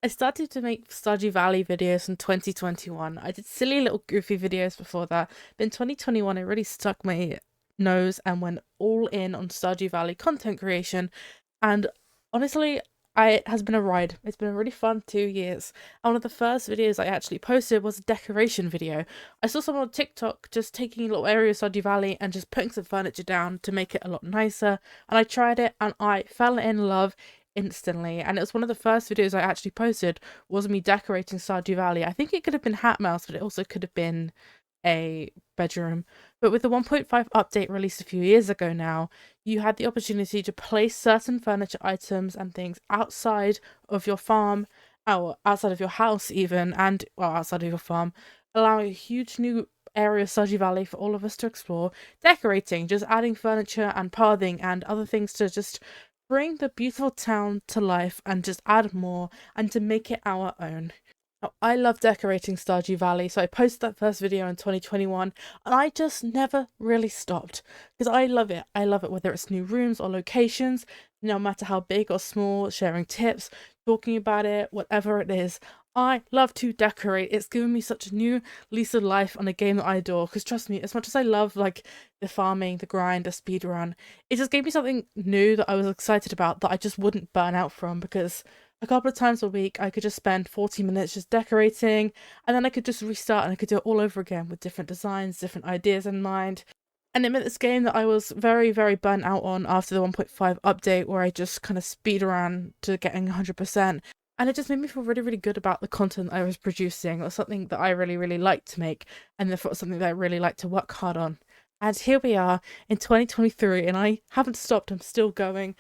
I started to make Stardew Valley videos in 2021. I did silly little goofy videos before that. But in 2021, I really stuck my nose and went all in on Stardew Valley content creation. And honestly, it has been a ride. It's been a really fun 2 years. And one of the first videos I actually posted was a decoration video. I saw someone on TikTok just taking a little area of Stardew Valley and just putting some furniture down to make it a lot nicer. And I tried it and I fell in love instantly. And it was one of the first videos I actually posted was me decorating Stardew Valley. I think it could have been Hat Mouse, but it also could have been a bedroom. But with the 1.5 update released a few years ago now, you had the opportunity to place certain furniture items and things outside of your farm, or outside of your house even, and well, outside of your farm, allowing a huge new area of Stardew Valley for all of us to explore, decorating, just adding furniture and pathing and other things to just bring the beautiful town to life and just add more and to make it our own. Now, I love decorating Stardew Valley, so I posted that first video in 2021 and I just never really stopped because I love it. I love it whether it's new rooms or locations, no matter how big or small, sharing tips, talking about it, whatever it is. I love to decorate. It's given me such a new lease of life on a game that I adore. Because trust me, as much as I love like the farming, the grind, the speed run, it just gave me something new that I was excited about that I just wouldn't burn out from because a couple of times a week I could just spend 40 minutes just decorating and then I could just restart and I could do it all over again with different designs, different ideas in mind. And it meant this game that I was very, very burnt out on after the 1.5 update where I just kind of speed around to getting 100%. And it just made me feel really, really good about the content I was producing. It was something that I really, really liked to make and therefore something that I really like to work hard on. And here we are in 2023 and I haven't stopped, I'm still going.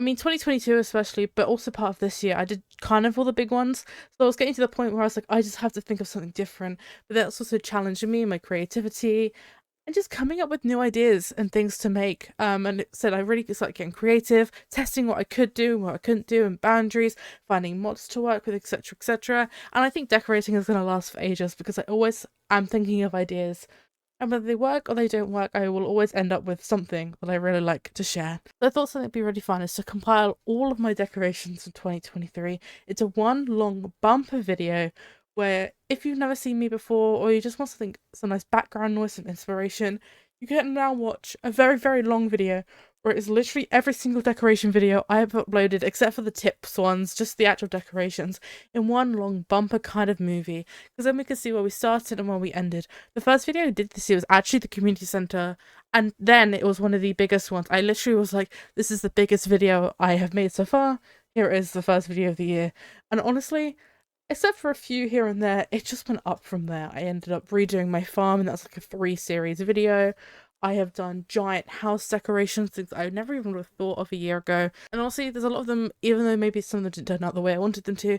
I mean, 2022 especially, but also part of this year, I did kind of all the big ones. So I was getting to the point where I was like, I just have to think of something different. But that's also challenging me, my creativity, and just coming up with new ideas and things to make. And it said I really started getting creative, testing what I could do, what I couldn't do, and boundaries, finding mods to work with, etc., etc. And I think decorating is going to last for ages because I always am thinking of ideas and whether they work or they don't work, I will always end up with something that I really like to share. So I thought something would be really fun is to compile all of my decorations in 2023 into one long bumper video where if you've never seen me before or you just want something, some nice background noise, some inspiration, you can now watch a very, very long video where it is literally every single decoration video I have uploaded except for the tips ones, just the actual decorations, in one long bumper kind of movie. Because then we can see where we started and where we ended. The first video I did this year was actually the community center, and then it was one of the biggest ones. I literally was like, this is the biggest video I have made so far. Here it is, the first video of the year. And honestly, except for a few here and there, it just went up from there. I ended up redoing my farm, and that's like a 3 series video. I have done giant house decorations, things I never even would have thought of a year ago. And honestly, there's a lot of them, even though maybe some of them didn't turn out the way I wanted them to,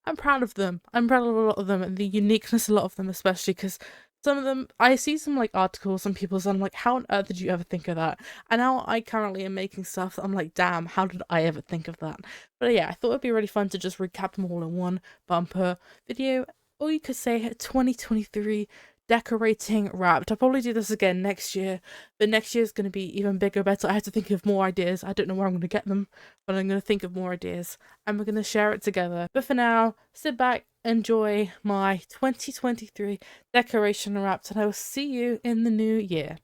I'm proud of them. I'm proud of a lot of them and the uniqueness of a lot of them, especially because some of them, I see some like articles and people's, I'm like, how on earth did you ever think of that? And now I currently am making stuff that I'm like, damn, how did I ever think of that? But yeah, I thought it'd be really fun to just recap them all in one bumper video, or you could say 2023 decorating wrapped. I'll probably do this again next year, but next year is going to be even bigger, better. I have to think of more ideas. I don't know where I'm going to get them, but I'm going to think of more ideas and we're going to share it together. But for now, sit back, enjoy my 2023 decoration wrapped, and I will see you in the new year.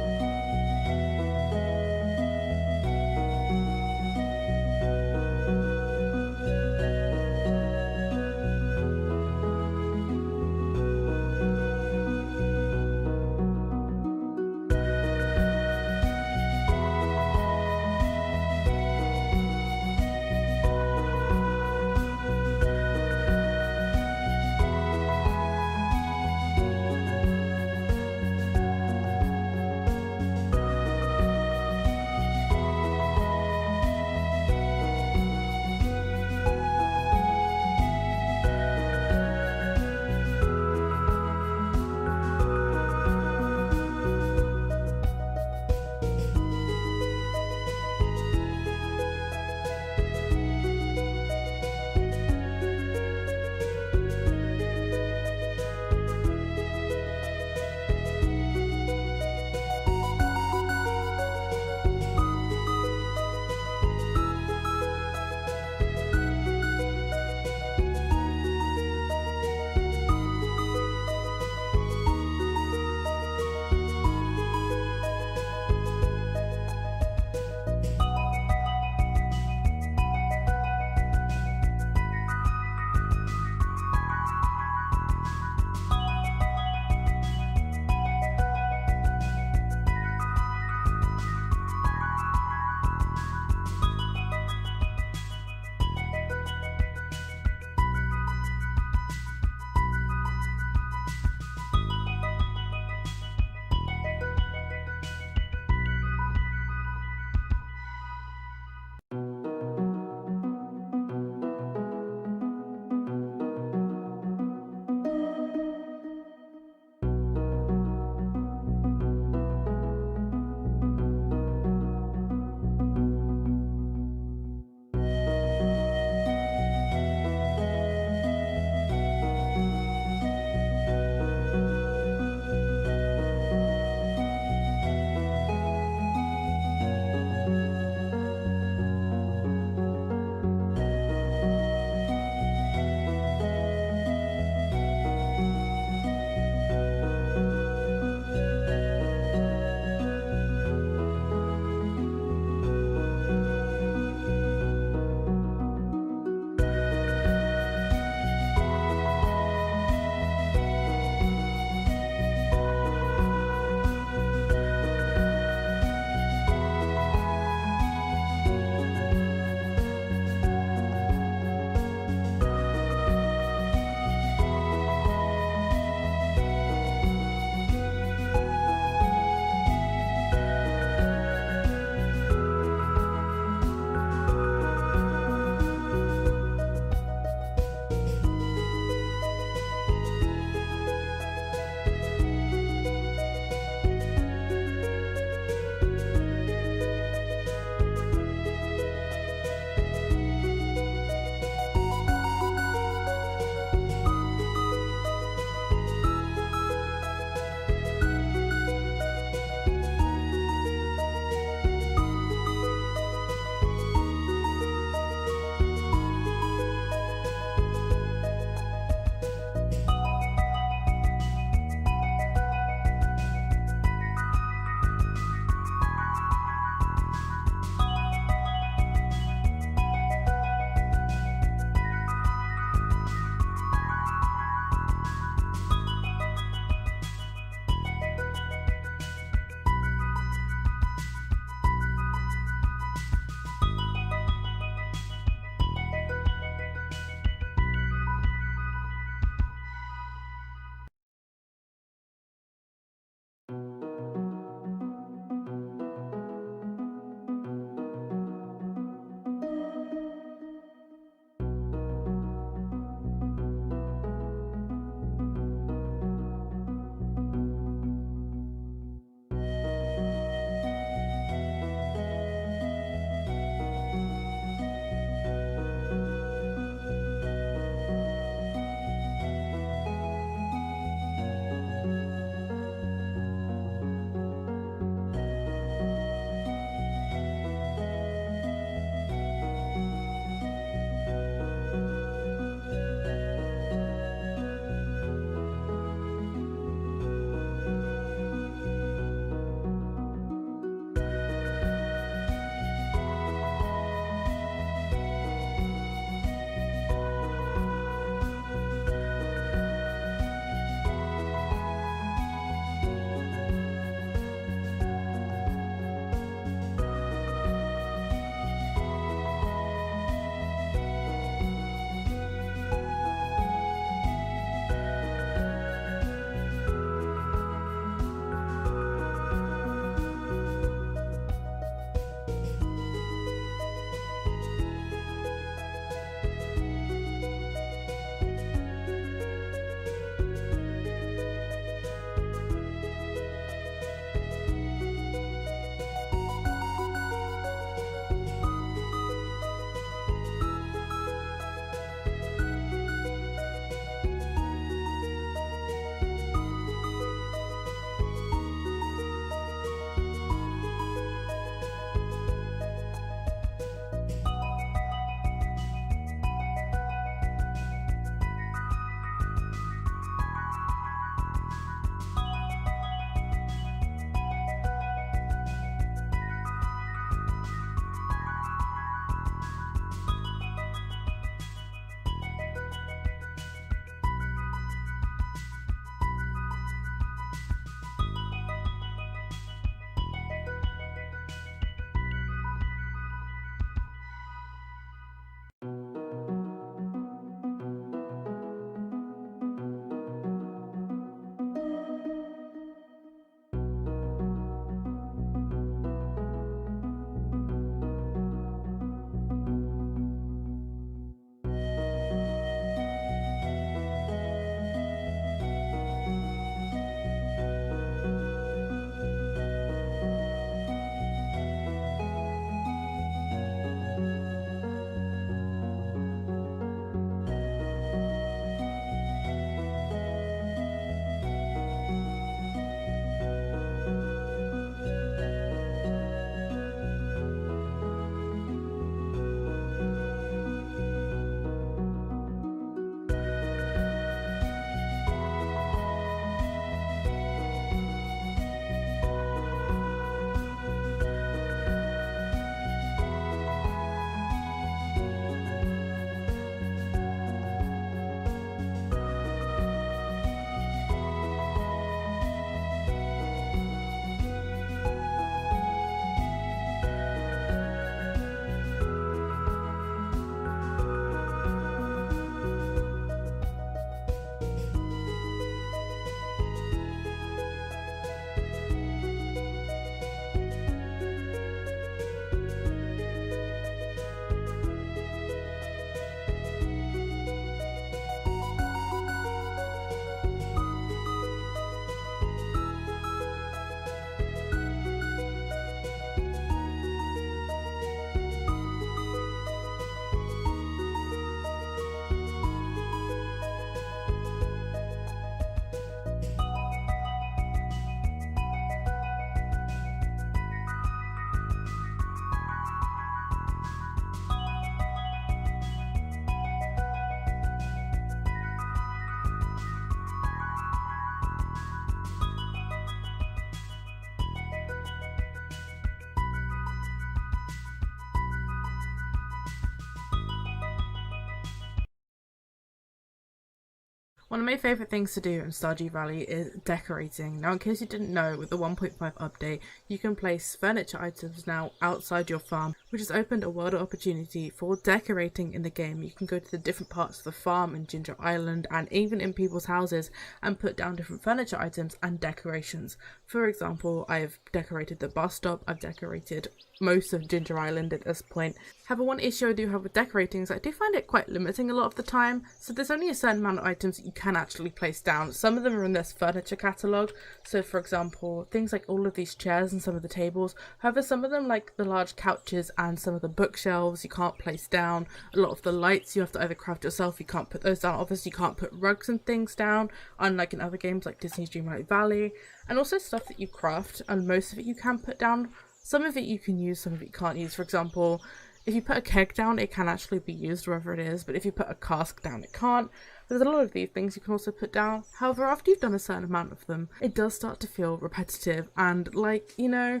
One of my favourite things to do in Stardew Valley is decorating. Now, in case you didn't know, with the 1.5 update, you can place furniture items now outside your farm, which has opened a world of opportunity for decorating in the game. You can go to the different parts of the farm in Ginger Island and even in people's houses and put down different furniture items and decorations. For example, I've decorated the bus stop, I've decorated most of Ginger Island at this point. However, one issue I do have with decorating is I do find it quite limiting a lot of the time, so there's only a certain amount of items that you can actually place down. Some of them are in this furniture catalogue, so for example, things like all of these chairs and some of the tables. However, some of them, like the large couches and some of the bookshelves, you can't place down. A lot of the lights you have to either craft yourself, you can't put those down. Obviously, you can't put rugs and things down, unlike in other games like Disney's Dreamlight Valley. And also stuff that you craft, and most of it you can put down. Some of it you can use, some of it you can't use. For example, if you put a keg down, it can actually be used wherever it is, but if you put a cask down, it can't. There's a lot of these things you can also put down. However, after you've done a certain amount of them, it does start to feel repetitive and, like, you know,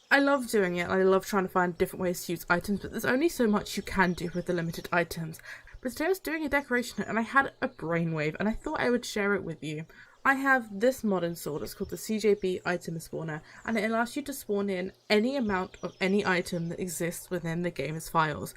I love doing it. I love trying to find different ways to use items, but there's only so much you can do with the limited items. But today I was doing a decoration and I had a brainwave and I thought I would share it with you. I have this mod installed. It's called the CJB item spawner, and it allows you to spawn in any amount of any item that exists within the game's files,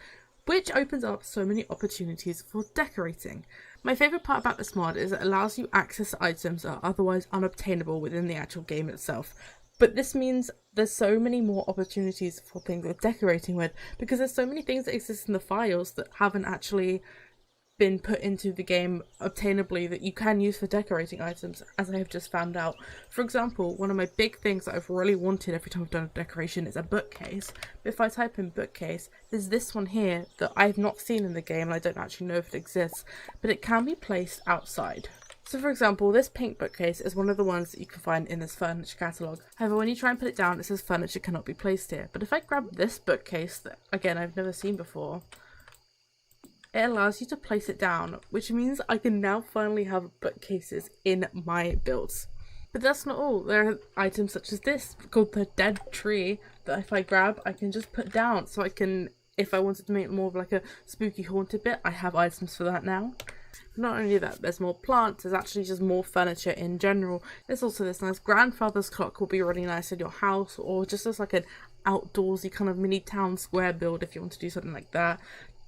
which opens up so many opportunities for decorating. My favourite part about this mod is it allows you access to items that are otherwise unobtainable within the actual game itself. But this means there's so many more opportunities for things we're decorating with, because there's so many things that exist in the files that haven't actually been put into the game obtainably that you can use for decorating items, as I have just found out. For example, one of my big things that I've really wanted every time I've done a decoration is a bookcase. But if I type in bookcase, there's this one here that I've not seen in the game and I don't actually know if it exists, but it can be placed outside. So for example, this pink bookcase is one of the ones that you can find in this furniture catalogue. However, when you try and put it down, it says furniture cannot be placed here. But if I grab this bookcase that, again, I've never seen before, it allows you to place it down, which means I can now finally have bookcases in my builds. But that's not all. There are items such as this, called the dead tree, that if I grab, I can just put down. So I can, if I wanted to make more of like a spooky haunted bit, I have items for that now. Not only that, there's more plants, there's actually just more furniture in general. There's also this nice grandfather's clock, will be really nice in your house, or just as like an outdoorsy kind of mini town square build if you want to do something like that.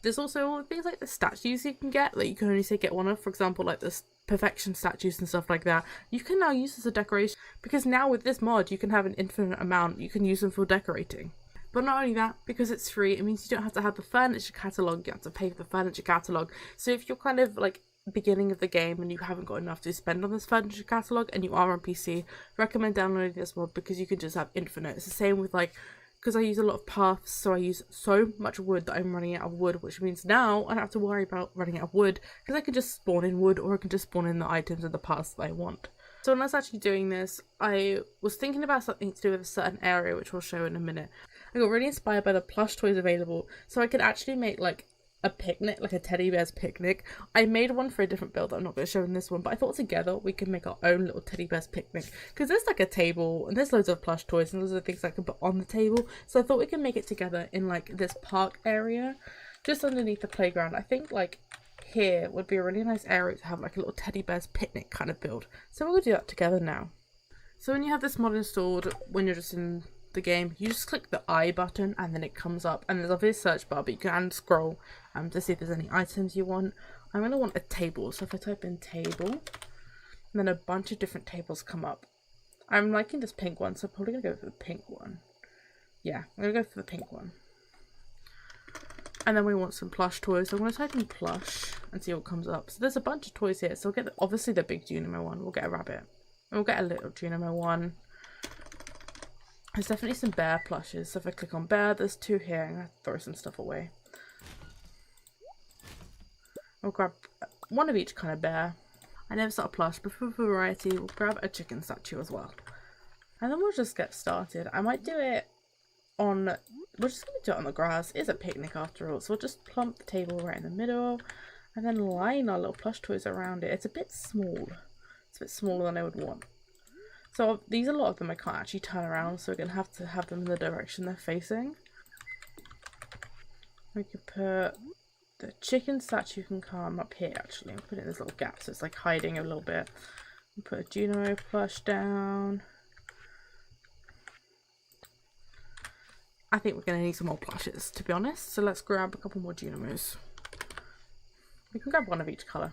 There's also all things like the statues you can get that you can only say get one of. For example, like the perfection statues and stuff like that. You can now use as a decoration, because now with this mod you can have an infinite amount. You can use them for decorating. But not only that, because it's free, it means you don't have to have the furniture catalogue. You have to pay for the furniture catalogue. So if you're kind of like beginning of the game and you haven't got enough to spend on this furniture catalogue and you are on PC, recommend downloading this mod, because you can just have infinite. It's the same with like, because I use a lot of paths, so I use so much wood that I'm running out of wood, which means now I don't have to worry about running out of wood, because I can just spawn in wood, or I can just spawn in the items and the paths that I want. So when I was actually doing this, I was thinking about something to do with a certain area, which we'll show in a minute. I got really inspired by the plush toys available, so I could actually make like a picnic, like a teddy bear's picnic. I made one for a different build that I'm not going to show in this one, but I thought together we could make our own little teddy bear's picnic, because there's like a table and there's loads of plush toys and loads of things I can put on the table. So I thought we could make it together in like this park area just underneath the playground. I think like here would be a really nice area to have like a little teddy bear's picnic kind of build. So we're going to do that together now. So when you have this mod installed, when you're just in the game, you just click the I button and then it comes up, and there's obviously a search bar, but you can scroll to see if there's any items you want. I'm going to want a table, so if I type in table, and then a bunch of different tables come up. I'm liking this pink one, so I'm probably going to go for the pink one. Yeah, I'm going to go for the pink one. And then we want some plush toys, so I'm going to type in plush and see what comes up. So there's a bunch of toys here, so we'll get obviously the big Junimo one, we'll get a rabbit, and we'll get a little Junimo one. There's definitely some bear plushes, so if I click on bear, there's two here. I'm going to throw some stuff away. We'll grab one of each kind of bear. I never saw a plush, but for variety, we'll grab a chicken statue as well. And then we'll just get started. I might do it on, we're just going to do it on the grass. It's a picnic after all, so we'll just plump the table right in the middle, and then line our little plush toys around it. It's a bit small. It's a bit smaller than I would want. So these, a lot of them I can't actually turn around, so we're going to have them in the direction they're facing. We could put The chicken statue can come up here actually and put it in this little gap so it's like hiding a little bit. Put a Juno plush down. I think we're going to need some more plushes, to be honest. So let's grab a couple more Junos. We can grab one of each colour.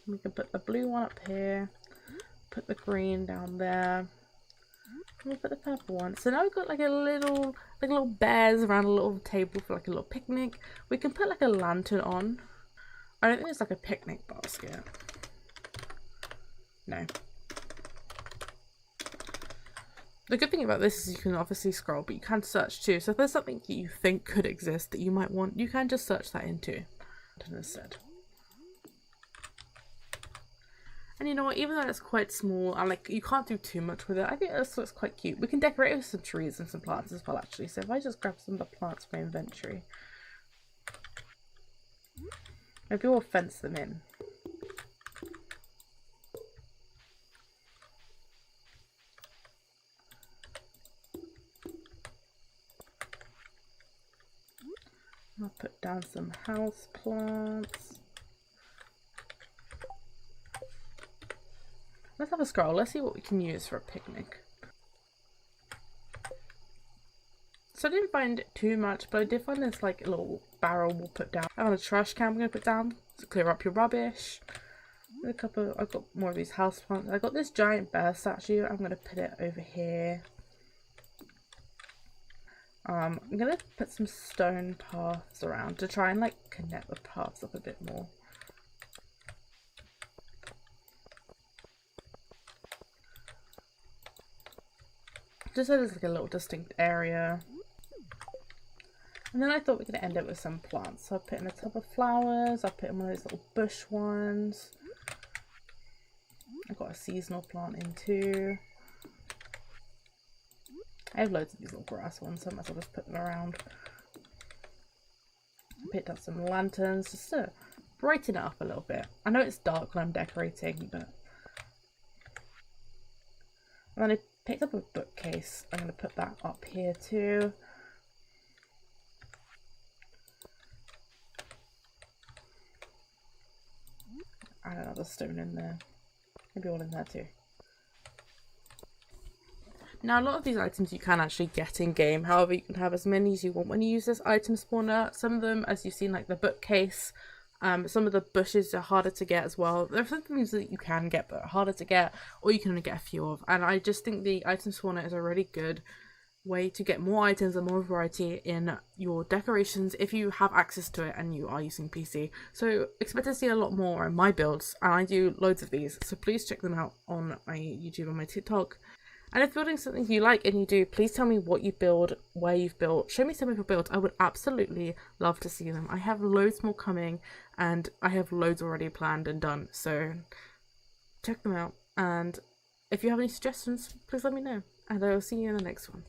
We can put the blue one up here. Put the green down there. And we'll put the purple one. So now we've got like little bears around a little table for like a little picnic. We can put like a lantern on. I don't think it's like a picnic basket. No. The good thing about this is you can obviously scroll, but you can search too. So if there's something that you think could exist that you might want, you can just search that into instead. And you know what, even though it's quite small and like you can't do too much with it, I think this looks quite cute. We can decorate with some trees and some plants as well actually. So if I just grab some of the plants from my inventory, maybe we'll fence them in. I'll put down some house plants. Let's have a scroll. Let's see what we can use for a picnic. So I didn't find too much, but I did find this like a little barrel we'll put down. I have a trash can I'm going to put down to clear up your rubbish. I've got more of these house plants. I got this giant bear statue. I'm going to put it over here. I'm going to put some stone paths around to try and like connect the paths up a bit more. Just so there's like a little distinct area. And then I thought we could end it with some plants. So I'll put in a tub of flowers. I'll put in one of those little bush ones. I've got a seasonal plant in too. I have loads of these little grass ones, so I might as well just put them around. I picked up some lanterns just to brighten it up a little bit. I know it's dark when I'm decorating, but... And then I picked up a bookcase. I'm going to put that up here too. Add another stone in there. Maybe all in there too. Now a lot of these items you can actually get in game, however you can have as many as you want when you use this item spawner. Some of them, as you've seen, like the bookcase, some of the bushes are harder to get as well. There are some things that you can get but are harder to get, or you can only get a few of, and I just think the item spawner is a really good way to get more items and more variety in your decorations if you have access to it and you are using PC. So expect to see a lot more in my builds, and I do loads of these, so please check them out on my YouTube and my TikTok. And if building something you like and you do, please tell me what you build, where you've built. Show me some of your builds. I would absolutely love to see them. I have loads more coming and I have loads already planned and done. So check them out. And if you have any suggestions, please let me know. And I will see you in the next one.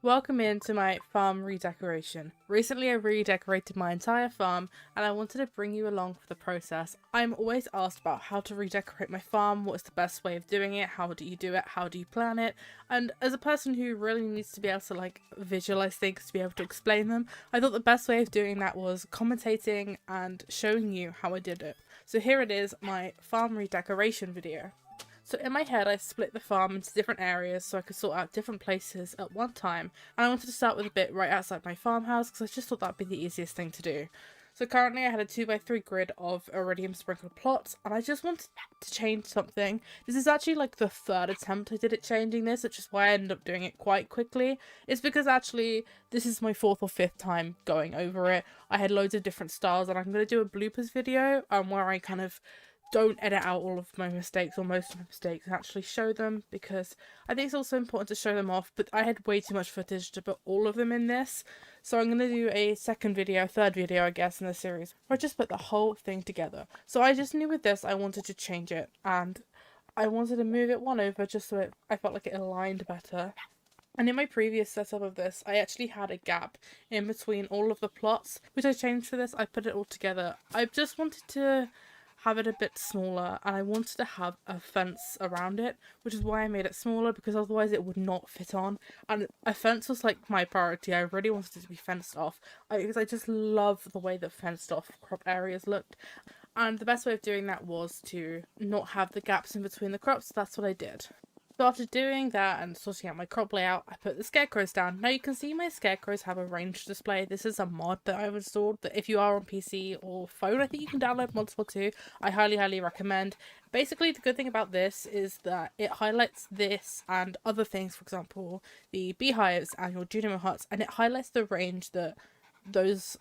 Welcome into my farm redecoration. Recently I redecorated my entire farm and I wanted to bring you along for the process. I'm always asked about how to redecorate my farm, what is the best way of doing it, how do you do it, how do you plan it, and as a person who really needs to be able to like visualize things to be able to explain them, I thought the best way of doing that was commentating and showing you how I did it. So here it is, my farm redecoration video. So in my head I split the farm into different areas so I could sort out different places at one time, and I wanted to start with a bit right outside my farmhouse because I just thought that'd be the easiest thing to do. So currently I had a 2x3 grid of iridium sprinkled plots, and I just wanted to change something. This is actually like the third attempt I did at changing this, which is why I ended up doing it quite quickly. It's because actually this is my 4th or 5th time going over it. I had loads of different styles, and I'm going to do a bloopers video where I kind of don't edit out all of my mistakes or most of my mistakes and actually show them, because I think it's also important to show them off, but I had way too much footage to put all of them in this. So I'm going to do a third video I guess in the series where I just put the whole thing together. So I just knew with this I wanted to change it, and I wanted to move it one over just so I felt like it aligned better. And in my previous setup of this, I actually had a gap in between all of the plots, which I changed for this. I put it all together. I just wanted to have it a bit smaller, and I wanted to have a fence around it, which is why I made it smaller, because otherwise it would not fit on, and a fence was like my priority. I really wanted it to be fenced off because I just love the way that fenced off crop areas looked, and the best way of doing that was to not have the gaps in between the crops. That's what I did. So after doing that and sorting out my crop layout, I put the scarecrows down. Now you can see my scarecrows have a range display. This is a mod that I've installed that if you are on PC or phone, I think you can download mods for too. I highly recommend. Basically, the good thing about this is that it highlights this and other things, for example, the beehives and your Junimo huts, and it highlights the range that those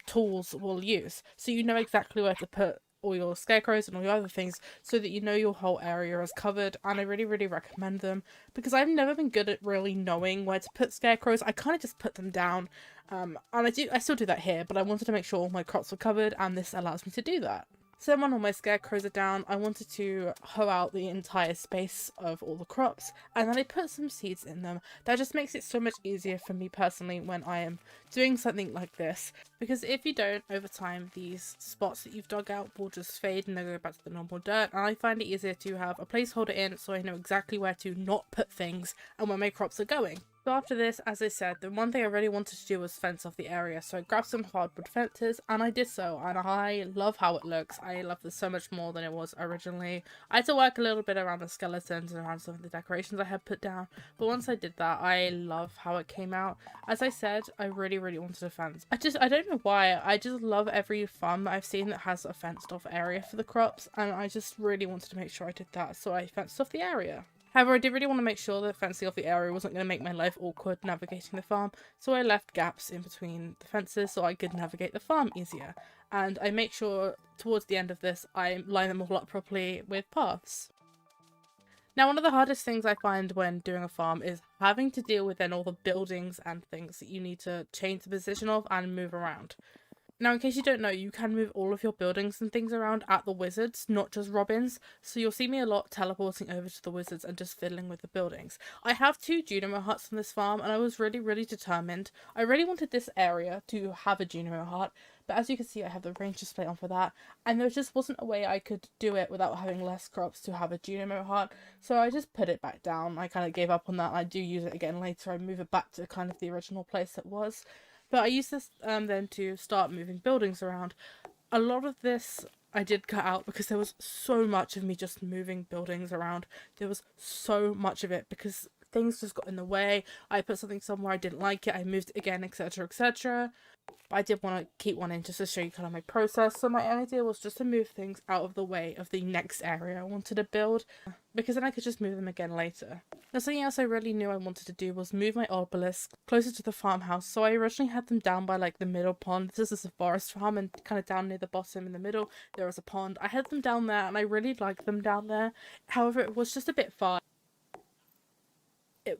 tools will use, so you know exactly where to put all your scarecrows and all your other things so that you know your whole area is covered. And I really, really recommend them because I've never been good at really knowing where to put scarecrows. I kind of just put them down, and I still do that here, but I wanted to make sure all my crops were covered, and this allows me to do that. So when all my scarecrows are down, I wanted to hoe out the entire space of all the crops, and then I put some seeds in them. That just makes it so much easier for me personally when I am doing something like this, because if you don't, over time these spots that you've dug out will just fade and they'll go back to the normal dirt, and I find it easier to have a placeholder in so I know exactly where to not put things and where my crops are going. So after this, as I said, the one thing I really wanted to do was fence off the area, so I grabbed some hardwood fences and I did so, and I love how it looks. I love this so much more than it was originally. I had to work a little bit around the skeletons and around some of the decorations I had put down, but once I did that, I love how it came out. As I said, I really wanted a fence. I don't know why, I just love every farm that I've seen that has a fenced off area for the crops, and I just really wanted to make sure I did that, so I fenced off the area. However, I did really want to make sure that fencing off the area wasn't going to make my life awkward navigating the farm, so I left gaps in between the fences so I could navigate the farm easier. And I make sure towards the end of this I line them all up properly with paths. Now, one of the hardest things I find when doing a farm is having to deal with then all the buildings and things that you need to change the position of and move around. Now, in case you don't know, you can move all of your buildings and things around at the wizards, not just robins, so you'll see me a lot teleporting over to the wizards and just fiddling with the buildings. I have 2 Junimo huts on this farm, and I was really determined. I really wanted this area to have a Junimo hut, but as you can see I have the range display on for that, and there just wasn't a way I could do it without having less crops to have a Junimo hut, so I just put it back down. I kind of gave up on that, and I do use it again later. I move it back to kind of the original place it was. But I used this then to start moving buildings around. A lot of this I did cut out because there was so much of me just moving buildings around. There was so much of it because things just got in the way. I put something somewhere, I didn't like it, I moved it again, etc, etc. But I did want to keep one in just to show you kind of my process. So my idea was just to move things out of the way of the next area I wanted to build, because then I could just move them again later. Now, something else I really knew I wanted to do was move my obelisk closer to the farmhouse. So I originally had them down by like the middle pond. This is a forest farm, and kind of down near the bottom in the middle there was a pond. I had them down there and I really liked them down there. However, it was just a bit far.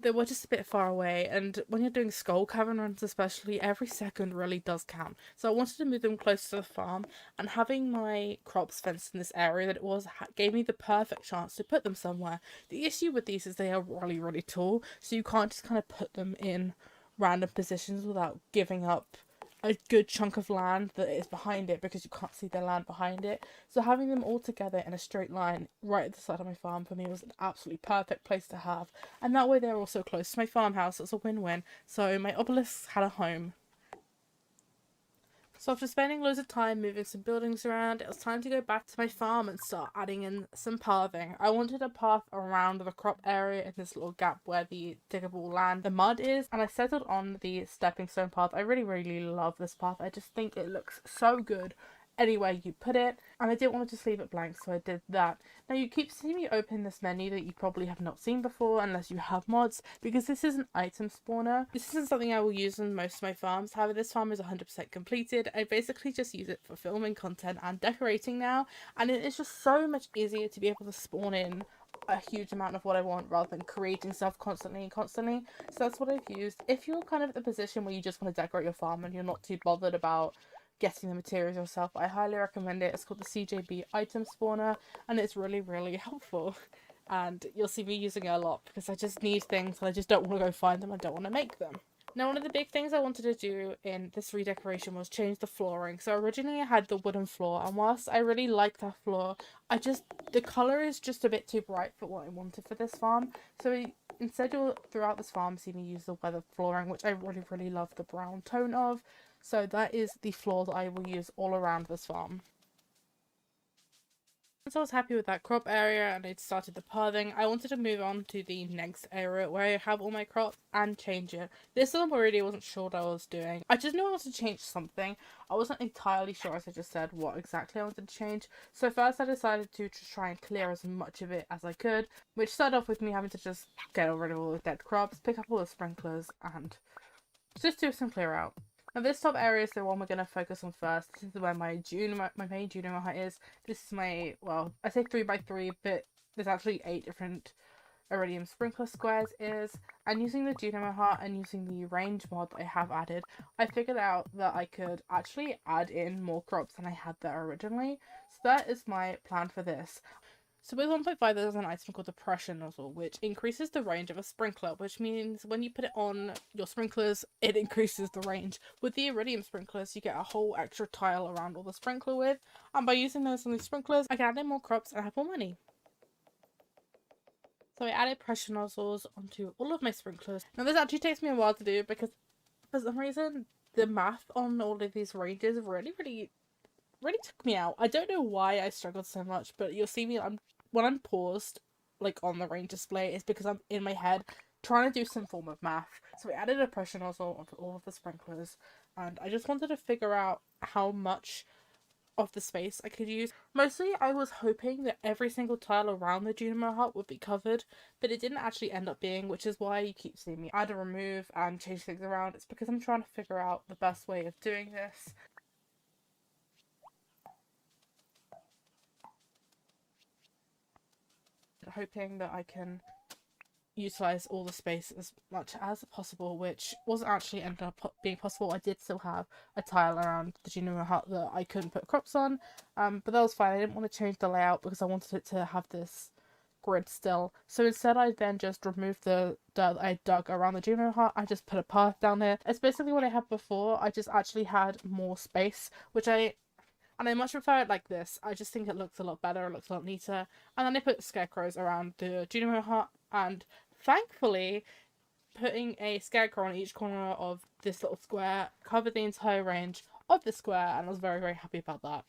They were just a bit far away, and when you're doing skull cavern runs especially, every second really does count. So I wanted to move them close to the farm, and having my crops fenced in this area that it was gave me the perfect chance to put them somewhere. The issue with these is they are really tall, so you can't just kind of put them in random positions without giving up a good chunk of land that is behind it, because you can't see the land behind it. So having them all together in a straight line right at the side of my farm for me was an absolutely perfect place to have, and that way they're also close to my farmhouse. It's a win-win. So my obelisks had a home. So after spending loads of time moving some buildings around, it was time to go back to my farm and start adding in some pathing. I wanted a path around the crop area in this little gap where the diggable land, the mud is, and I settled on the stepping stone path. I really love this path. I just think it looks so good anywhere you put it, and I didn't want to just leave it blank, so I did that. Now you keep seeing me open this menu that you probably have not seen before unless you have mods, because this is an item spawner. This isn't something I will use on most of my farms. However, this farm is 100% completed. I basically just use it for filming content and decorating now, and it is just so much easier to be able to spawn in a huge amount of what I want rather than creating stuff constantly. So that's what I've used. If you're kind of at the position where you just want to decorate your farm and you're not too bothered about getting the materials yourself, I highly recommend it. It's called the CJB item spawner, and it's really helpful, and you'll see me using it a lot because I just need things and I just don't want to go find them. I don't want to make them. Now, one of the big things I wanted to do in this redecoration was change the flooring. So originally I had the wooden floor, and whilst I really like that floor, the colour is just a bit too bright for what I wanted for this farm. So instead, you'll throughout this farm see me use the weathered flooring, which I really love the brown tone of. So that is the floor that I will use all around this farm. Once I was happy with that crop area and I'd started the pathing, I wanted to move on to the next area where I have all my crops and change it. This one already wasn't sure what I was doing. I just knew I wanted to change something. I wasn't entirely sure, as I just said, what exactly I wanted to change. So first I decided to just try and clear as much of it as I could, which started off with me having to just get rid of all the dead crops, pick up all the sprinklers, and just do some clear out. Now this top area is the one we're going to focus on first. This is where my main junior hut is. This is my, well, I say 3x3, but there's actually 8 different iridium sprinkler squares is. And using the Dynamo Hut and using the range mod that I have added, I figured out that I could actually add in more crops than I had there originally. So that is my plan for this. So with 1.5 there's an item called the pressure nozzle, which increases the range of a sprinkler, which means when you put it on your sprinklers, it increases the range. With the iridium sprinklers, you get a whole extra tile around all the sprinkler with, and by using those on the sprinklers, I can add in more crops and have more money. So I added pressure nozzles onto all of my sprinklers. Now this actually takes me a while to do because for some reason the math on all of these ranges really took me out. I don't know why I struggled so much, but you'll see me when I'm paused like on the range display, it's because I'm in my head trying to do some form of math. So I added a pressure nozzle onto all of the sprinklers, and I just wanted to figure out how much of the space I could use. Mostly I was hoping that every single tile around the Dynamo Hut would be covered, but it didn't actually end up being, which is why you keep seeing me add and remove and change things around. It's because I'm trying to figure out the best way of doing this. Hoping that I can utilize all the space as much as possible, which wasn't actually ended up being possible. I did still have a tile around the Dynamo Hut that I couldn't put crops on, but that was fine. I didn't want to change the layout because I wanted it to have this grid still. So instead I then just removed the dirt that I dug around the Dynamo Hut. I just put a path down there. It's basically what I had before. I just actually had more space, and I much prefer it like this. I just think it looks a lot better, it looks a lot neater. And then I put scarecrows around the Dynamo Hut, and thankfully, putting a scarecrow on each corner of this little square covered the entire range of the square, and I was very happy about that.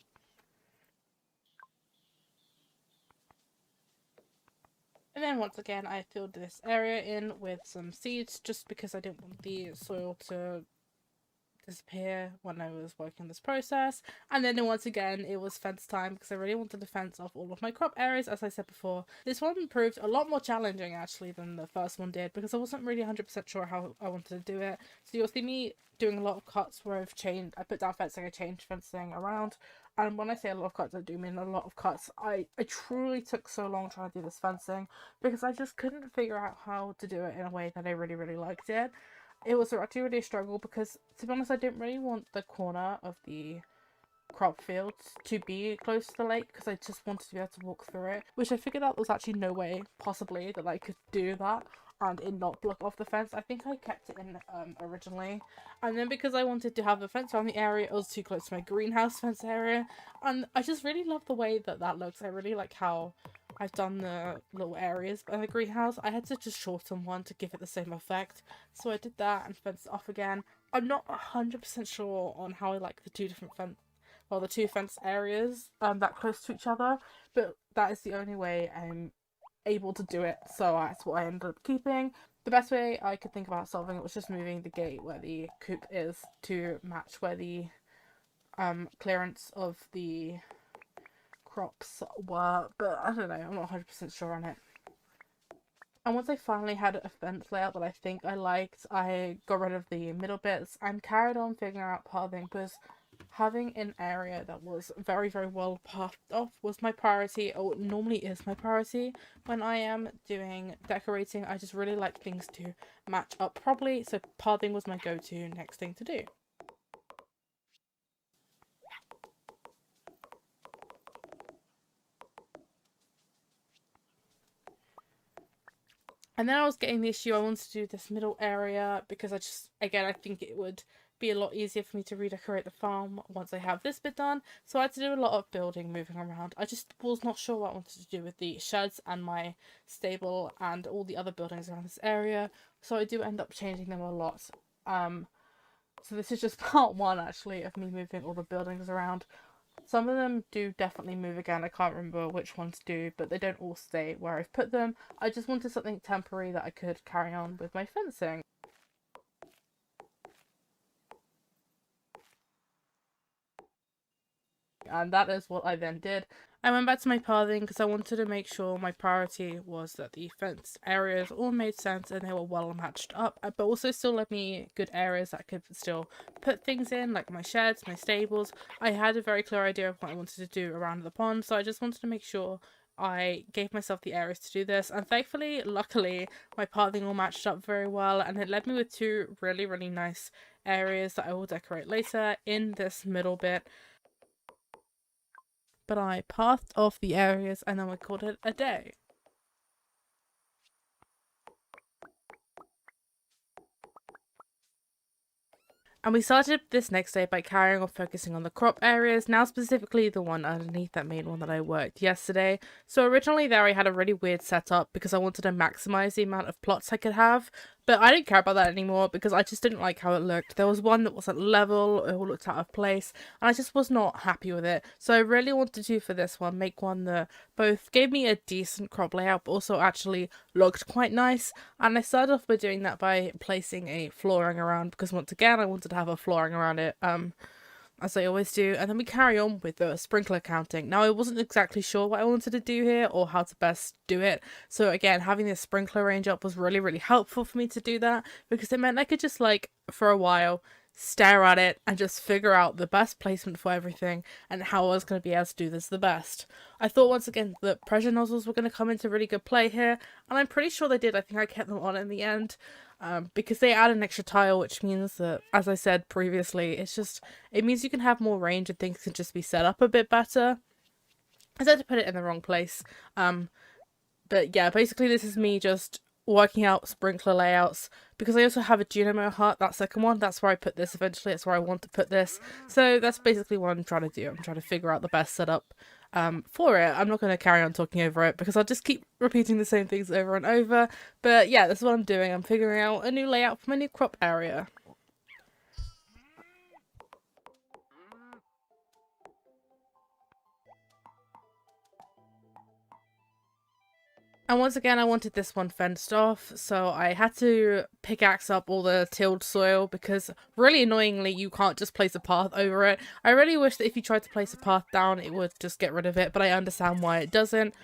And then once again, I filled this area in with some seeds just because I didn't want the soil to disappear when I was working this process. And then once again it was fence time because I really wanted to fence off all of my crop areas. As I said before, this one proved a lot more challenging actually than the first one did because I wasn't really 100% sure how I wanted to do it. So you'll see me doing a lot of cuts where I put down fencing, I changed fencing around. And when I say a lot of cuts, I do mean a lot of cuts. I truly took so long trying to do this fencing because I just couldn't figure out how to do it in a way that I really liked it. It was actually really a struggle because, to be honest, I didn't really want the corner of the crop fields to be close to the lake because I just wanted to be able to walk through it, which I figured out was actually no way possibly that I could do that and it not block off the fence. I think I kept it in originally, and then because I wanted to have a fence around the area, it was too close to my greenhouse fence area, and I just really love the way that looks. I really like how I've done the little areas in the greenhouse. I had to just shorten one to give it the same effect, so I did that and fenced it off again. I'm not 100% sure on how I like the two fence areas that close to each other, but that is the only way I'm able to do it, so that's what I ended up keeping. The best way I could think about solving it was just moving the gate where the coop is to match where the clearance of the crops were, but I don't know, I'm not 100% sure on it. And once I finally had a fence layout that I think I liked, I got rid of the middle bits and carried on figuring out pathing because having an area that was very well pathed off was my priority, or normally is my priority when I am doing decorating. I just really like things to match up properly, so pathing was my go-to next thing to do. And then I was getting the issue I wanted to do this middle area because I think it would be a lot easier for me to redecorate the farm once I have this bit done. So I had to do a lot of building, moving around. I just was not sure what I wanted to do with the sheds and my stable and all the other buildings around this area. So I do end up changing them a lot. So this is just part one actually of me moving all the buildings around. Some of them do definitely move again. I can't remember which ones do, but they don't all stay where I've put them. I just wanted something temporary that I could carry on with my fencing. and that is what I then did. I went back to my pathing because I wanted to make sure my priority was that the fenced areas all made sense and they were well matched up, but also still let me good areas that I could still put things in, like my sheds, my stables. I had a very clear idea of what I wanted to do around the pond, so I just wanted to make sure I gave myself the areas to do this, and thankfully, luckily, my pathing all matched up very well, and it led me with two really, really nice areas that I will decorate later in this middle bit. But I pathed off the areas and then we called it a day. And we started this next day by carrying on focusing on the crop areas, now specifically the one underneath that main one that I worked yesterday. So originally there I had a really weird setup because I wanted to maximize the amount of plots I could have, but I didn't care about that anymore because I just didn't like how it looked. There was one that wasn't level, it all looked out of place, and I just was not happy with it. So I really wanted to, for this one, make one that both gave me a decent crop layout but also actually looked quite nice. And I started off by doing that by placing a flooring around because once again I wanted to have a flooring around it, as I always do, and then we carry on with the sprinkler counting. Now I wasn't exactly sure what I wanted to do here or how to best do it, so again having this sprinkler range up was really, really helpful for me to do that because it meant I could just like for a while stare at it and just figure out the best placement for everything and how I was going to be able to do this the best. I thought once again that pressure nozzles were going to come into really good play here, and I'm pretty sure they did. I think I kept them on in the end. Because they add an extra tile, which means that, as I said previously, it means you can have more range and things can just be set up a bit better. I had to put it in the wrong place. But yeah, basically this is me just working out sprinkler layouts because I also have a Dynamo hut, that second one. That's where I put this eventually. It's where I want to put this. So that's basically what I'm trying to do. I'm trying to figure out the best setup for it. I'm not going to carry on talking over it because I'll just keep repeating the same things over and over. But yeah, that's what I'm doing. I'm figuring out a new layout for my new crop area. And once again, I wanted this one fenced off, so I had to pickaxe up all the tilled soil because, really annoyingly, you can't just place a path over it. I really wish that if you tried to place a path down, it would just get rid of it, but I understand why it doesn't.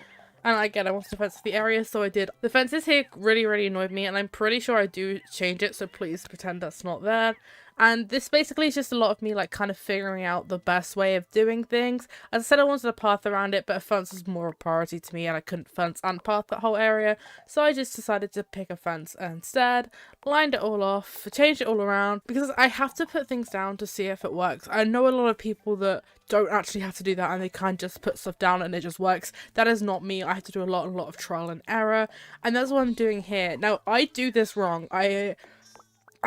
And again, I wanted to fence the area, so I did. The fences here really, really annoyed me, and I'm pretty sure I do change it, so please pretend that's not there. And this basically is just a lot of me like kind of figuring out the best way of doing things. As I said, I wanted a path around it, but a fence was more a priority to me and I couldn't fence and path that whole area. So I just decided to pick a fence instead, lined it all off, changed it all around because I have to put things down to see if it works. I know a lot of people that don't actually have to do that and they can just put stuff down and it just works. That is not me. I have to do a lot of trial and error, and that's what I'm doing here. Now, I do this wrong.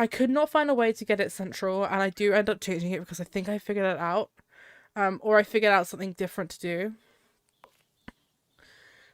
I could not find a way to get it central, and I do end up changing it because I think I figured it out. Or I figured out something different to do.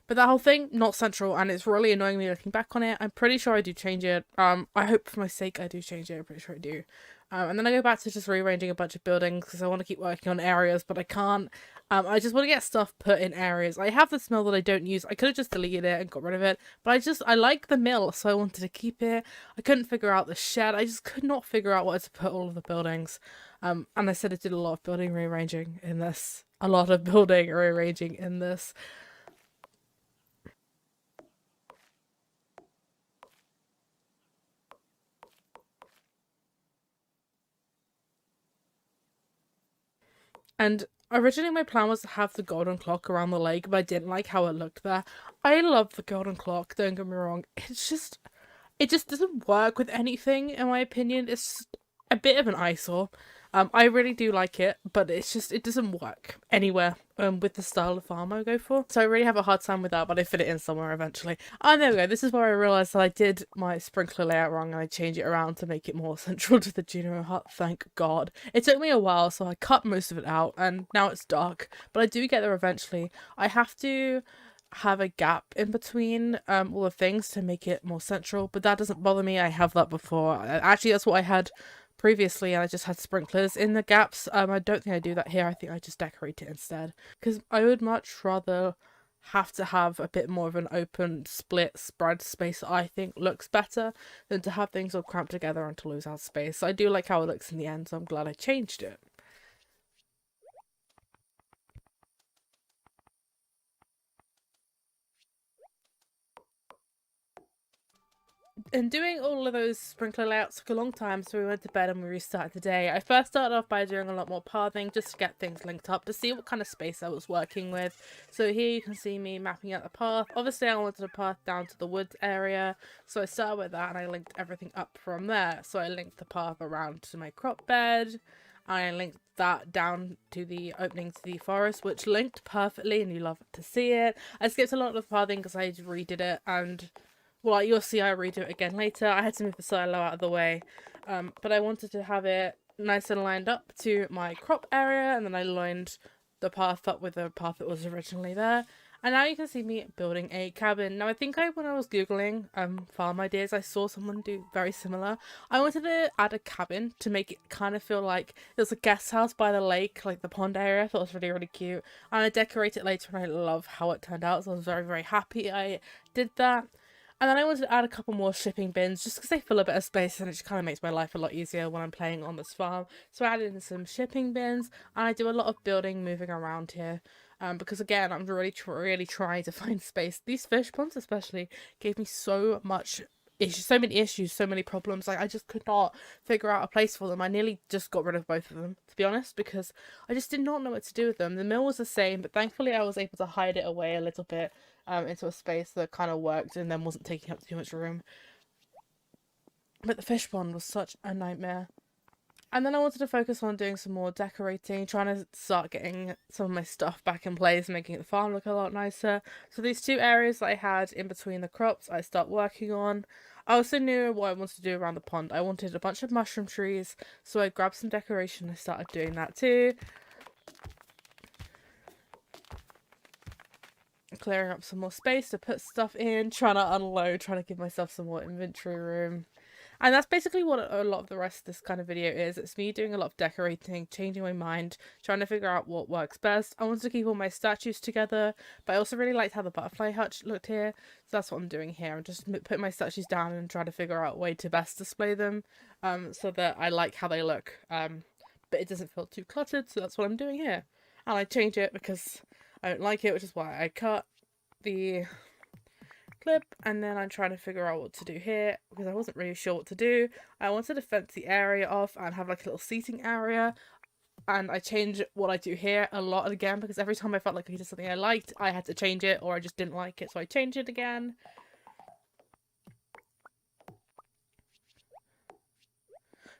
But that whole thing, not central, and it's really annoying me looking back on it. I'm pretty sure I do change it. I hope for my sake I do change it. I'm pretty sure I do. And then I go back to just rearranging a bunch of buildings because I want to keep working on areas, but I can't. I just want to get stuff put in areas. I have this mill that I don't use. I could have just deleted it and got rid of it, but I like the mill, so I wanted to keep it. I couldn't figure out the shed. I just could not figure out where to put all of the buildings. And I said I did a lot of building rearranging in this. A lot of building rearranging in this. And originally my plan was to have the golden clock around the lake, but I didn't like how it looked there. I love the golden clock, don't get me wrong. It just doesn't work with anything, in my opinion. It's a bit of an eyesore. I really do like it, but it doesn't work anywhere with the style of farm I go for. So I really have a hard time with that, but I fit it in somewhere eventually. And there we go. This is where I realised that I did my sprinkler layout wrong and I changed it around to make it more central to the Juno hut. Thank God. It took me a while, so I cut most of it out and now it's dark, but I do get there eventually. I have to have a gap in between all the things to make it more central, but that doesn't bother me. I have that before. Actually, that's what I had previously, and I just had sprinklers in the gaps. I don't think I do that here. I think I just decorate it instead because I would much rather have to have a bit more of an open split spread space that I think looks better than to have things all cramped together and to lose out space. I do like how it looks in the end, so I'm glad I changed it. And doing all of those sprinkler layouts took a long time, so we went to bed and we restarted the day. I first started off by doing a lot more pathing just to get things linked up to see what kind of space I was working with. So here you can see me mapping out the path. Obviously I wanted a path down to the woods area, so I started with that and I linked everything up from there. So I linked the path around to my crop bed, and I linked that down to the opening to the forest, which linked perfectly and you love to see it. I skipped a lot of the pathing because I redid it, and well, you'll see I redo it again later. I had to move the silo out of the way, but I wanted to have it nice and lined up to my crop area, and then I lined the path up with the path that was originally there. And now you can see me building a cabin. Now I think when I was googling farm ideas, I saw someone do very similar. I wanted to add a cabin to make it kind of feel like there's a guest house by the lake, like the pond area. I thought it was really, really cute. And I decorated it later and I love how it turned out, so I was very, very happy I did that. And then I wanted to add a couple more shipping bins just because they fill a bit of space and it just kind of makes my life a lot easier when I'm playing on this farm. So I added in some shipping bins, and I do a lot of building, moving around here. Because again, I'm really trying to find space. These fish ponds especially gave me so much issues, so many issues, so many problems. Like I just could not figure out a place for them. I nearly just got rid of both of them, to be honest, because I just did not know what to do with them. The mill was the same, but thankfully I was able to hide it away a little bit into a space that kind of worked and then wasn't taking up too much room. But the fish pond was such a nightmare. And then I wanted to focus on doing some more decorating, trying to start getting some of my stuff back in place, making the farm look a lot nicer. So these two areas that I had in between the crops, I start working on. I also knew what I wanted to do around the pond. I wanted a bunch of mushroom trees, so I grabbed some decoration and started doing that too. Clearing up some more space to put stuff in, trying to unload, trying to give myself some more inventory room. And that's basically what a lot of the rest of this kind of video is. It's me doing a lot of decorating, changing my mind, trying to figure out what works best. I wanted to keep all my statues together, but I also really liked how the butterfly hutch looked here. So that's what I'm doing here. I'm just putting my statues down and trying to figure out a way to best display them, so that I like how they look, but it doesn't feel too cluttered. So that's what I'm doing here. And I change it because I don't like it, which is why I cut the clip, and then I'm trying to figure out what to do here because I wasn't really sure what to do. I wanted to fence the area off and have like a little seating area, and I changed what I do here a lot again because every time I felt like I did something I liked, I had to change it, or I just didn't like it, so I changed it again.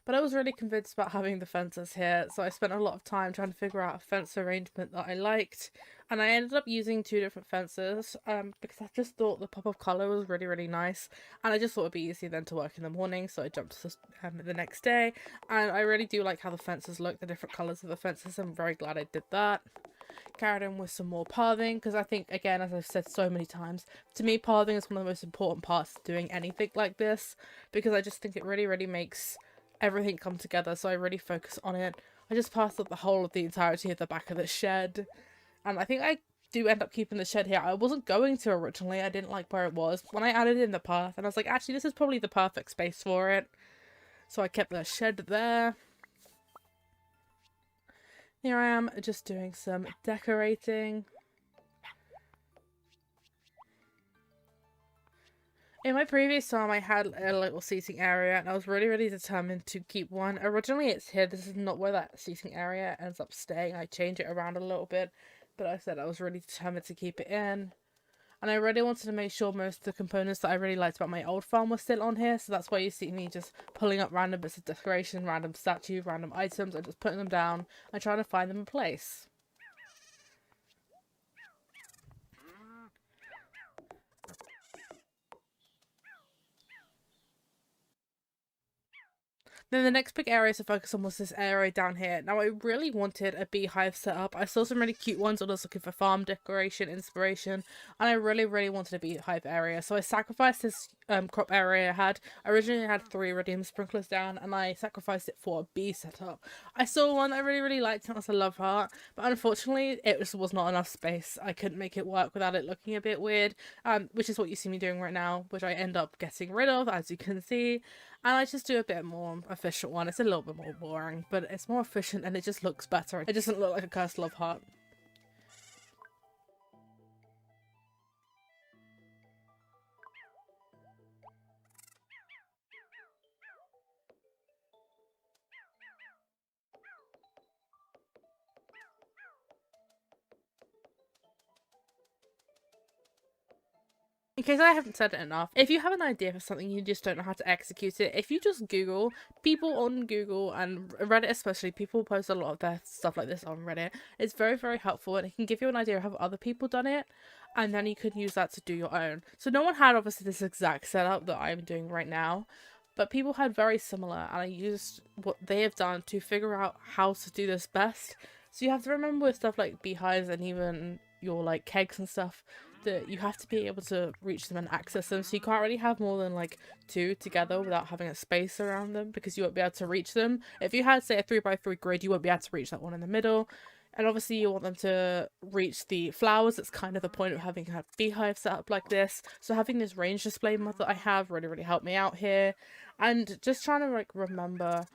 But I was really convinced about having the fences here, so I spent a lot of time trying to figure out a fence arrangement that I liked. And I ended up using two different fences, because I just thought the pop of colour was really, really nice. And I just thought it'd be easy then to work in the morning, so I jumped to the next day. And I really do like how the fences look, the different colours of the fences. I'm very glad I did that. Carried on with some more pathing, because I think, again, as I've said so many times, to me pathing is one of the most important parts of doing anything like this, because I just think it really, really makes everything come together, so I really focus on it. I just passed up the whole of the entirety of the back of the shed, and I think I do end up keeping the shed here. I wasn't going to originally, I didn't like where it was. When I added in the path, and I was like, actually this is probably the perfect space for it, so I kept the shed there. Here I am just doing some decorating. In my previous farm, I had a little seating area, and I was really, really determined to keep one. Originally, it's here. This is not where that seating area ends up staying. I change it around a little bit, but I said I was really determined to keep it in. And I really wanted to make sure most of the components that I really liked about my old farm were still on here, so that's why you see me just pulling up random bits of decoration, random statues, random items, and just putting them down and trying to find them in place. Then the next big area to focus on was this area down here. Now I really wanted a beehive set up. I saw some really cute ones when I was looking for farm decoration inspiration, and I really, really wanted a beehive area. So I sacrificed this crop area I had. I originally had 3 iridium sprinklers down, and I sacrificed it for a bee setup. I saw one I really, really liked, and it was a love heart, but unfortunately it just was not enough space. I couldn't make it work without it looking a bit weird, which is what you see me doing right now, which I end up getting rid of, as you can see. And I just do a bit more efficient one. It's a little bit more boring, but it's more efficient and it just looks better. It doesn't look like a cursed love heart. case I haven't said it enough, if you have an idea for something you just don't know how to execute it, if you just Google, people on Google and Reddit especially, people post a lot of their stuff like this on Reddit. It's very, very helpful, and it can give you an idea of how other people done it, and then you can use that to do your own. So no one had obviously this exact setup that I'm doing right now, but people had very similar, and I used what they have done to figure out how to do this best. So you have to remember with stuff like beehives and even your like kegs and stuff, that you have to be able to reach them and access them. So you can't really have more than like two together without having a space around them, because you won't be able to reach them. If you had, say, a 3x3 grid, you won't be able to reach that one in the middle. And obviously you want them to reach the flowers. That's kind of the point of having a beehive set up like this. So having this range display mod that I have really, really helped me out here. And just trying to like remember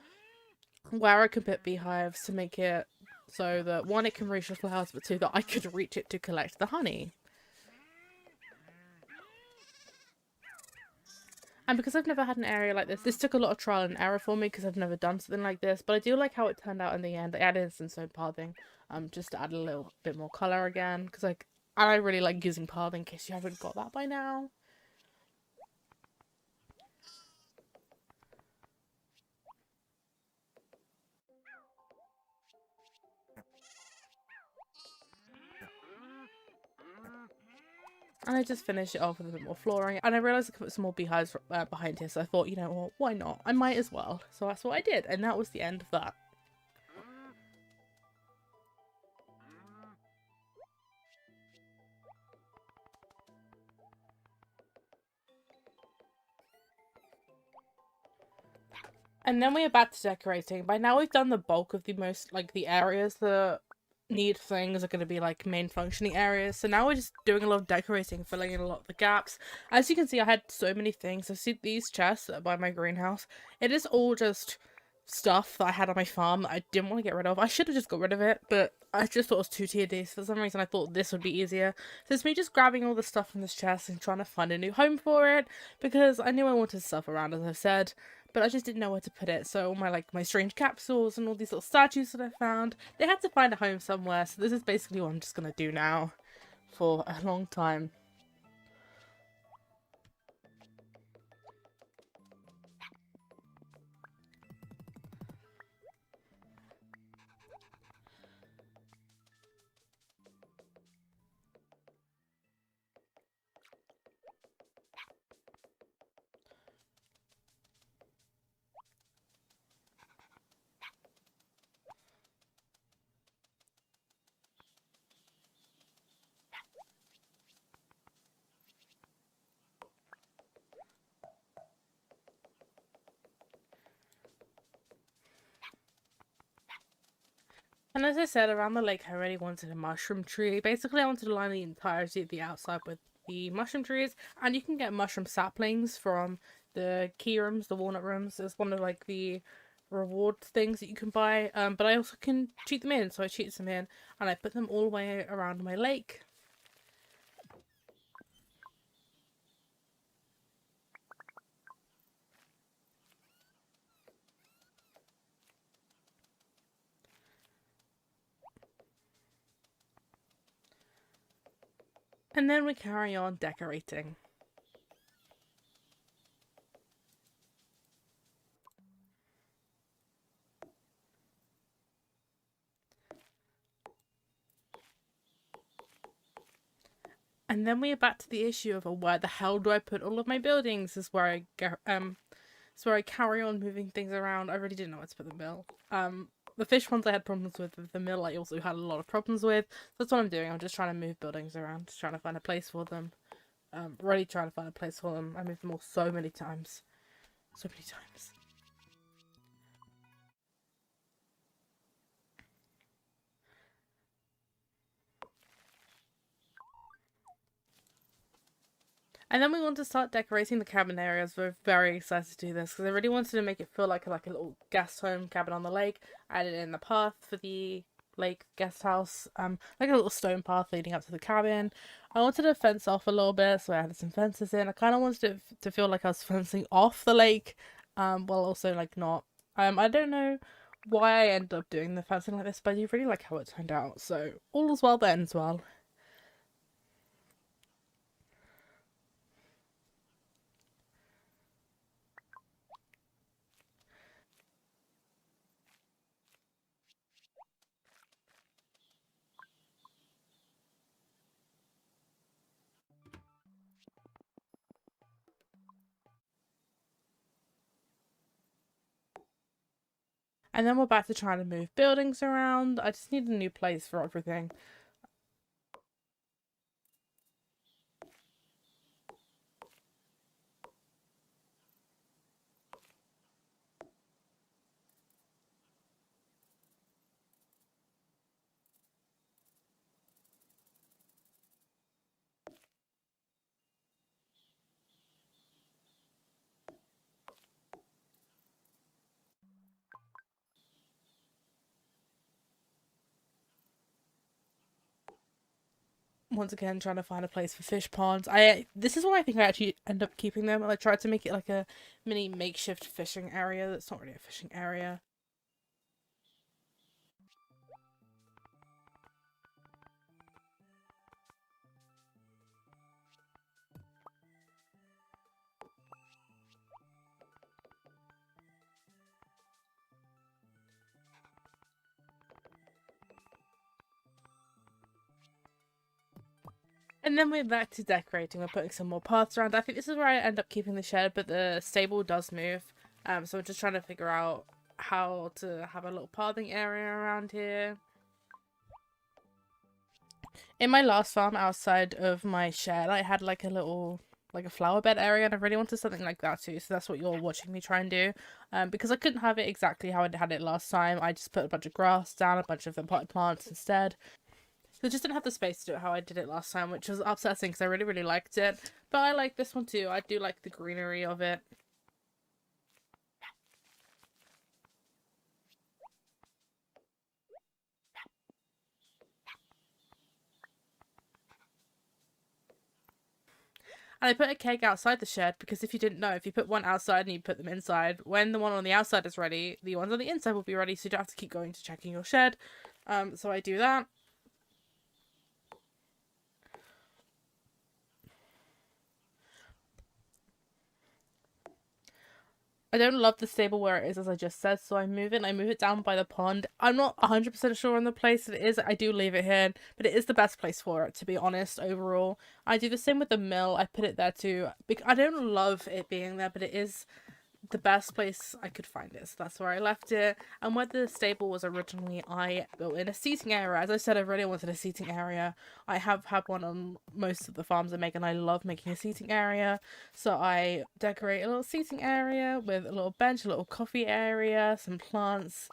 where I can put beehives to make it so that one, it can reach the flowers, but two, that I could reach it to collect the honey. And because I've never had an area like this took a lot of trial and error for me, because I've never done something like this, but I do like how it turned out in the end. I added in some stone pathing, just to add a little bit more colour again, because like, I really like using pathing, in case you haven't got that by now. And I just finished it off with a bit more flooring, and I realised I could put some more beehives behind here, so I thought, you know, well, why not? I might as well. So that's what I did, and that was the end of that. And then we are back to decorating. By now we've done the bulk of the most, like, the areas that need things are going to be, like, main functioning areas. So now we're just doing a lot of decorating, filling in a lot of the gaps. As you can see, I had so many things. So see these chests that are by my greenhouse? It is all just stuff that I had on my farm that I didn't want to get rid of. I should have just got rid of it, but I just thought it was too tedious. For some reason, I thought this would be easier. So it's me just grabbing all the stuff from this chest and trying to find a new home for it, because I knew I wanted stuff around, as I've said, but I just didn't know where to put it. So all my, like, my strange capsules and all these little statues that I found, they had to find a home somewhere. So this is basically what I'm just gonna do now for a long time. And as I said, around the lake I already wanted a mushroom tree. Basically I wanted to line the entirety of the outside with the mushroom trees, and you can get mushroom saplings from the key rooms, the walnut rooms. It's one of, like, the reward things that you can buy, but I also can cheat them in. So I cheat them in and I put them all the way around my lake. And then we carry on decorating. And then we are back to the issue of, where the hell do I put all of my buildings? Is where I go, it's where I carry on moving things around. I really didn't know where to put the mill. The fish ones I had problems with the mill I also had a lot of problems with. So that's what I'm doing. I'm just trying to move buildings around, just trying to find a place for them. Really trying to find a place for them. I moved them all so many times. So many times. And then we want to start decorating the cabin areas. We're very excited to do this because I really wanted to make it feel like a little guest home cabin on the lake. I added in the path for the lake guest house, like a little stone path leading up to the cabin. I wanted to fence off a little bit, so I added some fences in. I kind of wanted it to feel like I was fencing off the lake, while also, like, not. I don't know why I ended up doing the fencing like this, but I do really like how it turned out. So all is well that ends well. And then we're back to trying to move buildings around. I just need a new place for everything. Once again, trying to find a place for fish ponds. This is why I think I actually end up keeping them. I tried to make it like a mini makeshift fishing area that's not really a fishing area. And then we're back to decorating. We're putting some more paths around. I think this is where I end up keeping the shed, but the stable does move. So I'm just trying to figure out how to have a little pathing area around here. In my last farm outside of my shed, I had like a little like a flower bed area, and I really wanted something like that too. So that's what you're watching me try and do. Because I couldn't have it exactly how I had it last time. I just put a bunch of grass down, a bunch of the potted plants instead. So I just didn't have the space to do it how I did it last time, which was upsetting because I really, really liked it. But I like this one too. I do like the greenery of it. And I put a keg outside the shed because if you didn't know, if you put one outside and you put them inside, when the one on the outside is ready, the ones on the inside will be ready, so you don't have to keep going to checking your shed. So I do that. I don't love the stable where it is, as I just said, so I move it. I move it down by the pond. I'm not 100% sure on the place it is. I do leave it here, but it is the best place for it, to be honest, overall. I do the same with the mill. I put it there too. I don't love it being there, but it is the best place I could find it, so that's where I left it. And where the stable was originally, I built in a seating area. As I said, I really wanted a seating area. I have had one on most of the farms I make, and I love making a seating area. So I decorate a little seating area with a little bench, a little coffee area, some plants.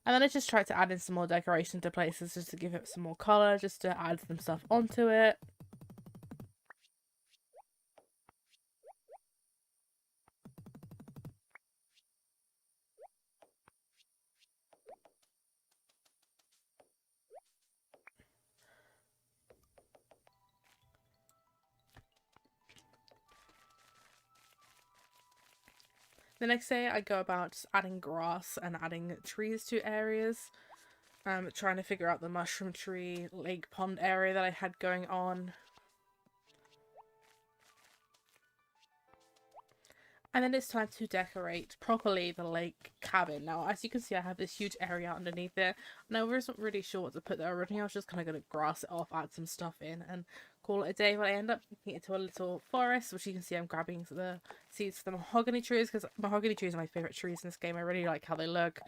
And then I just tried to add in some more decoration to places just to give it some more colour, just to add some stuff onto it. The next day I go about just adding grass and adding trees to areas. Trying to figure out the mushroom tree, lake pond area that I had going on. And then it's time to decorate properly the lake cabin. Now, as you can see, I have this huge area underneath it, and I wasn't really sure what to put there originally. I was just kind of going to grass it off, add some stuff in, and call it a day. But I end up making it into a little forest, which you can see I'm grabbing the seeds for the mahogany trees, because mahogany trees are my favourite trees in this game. I really like how they look.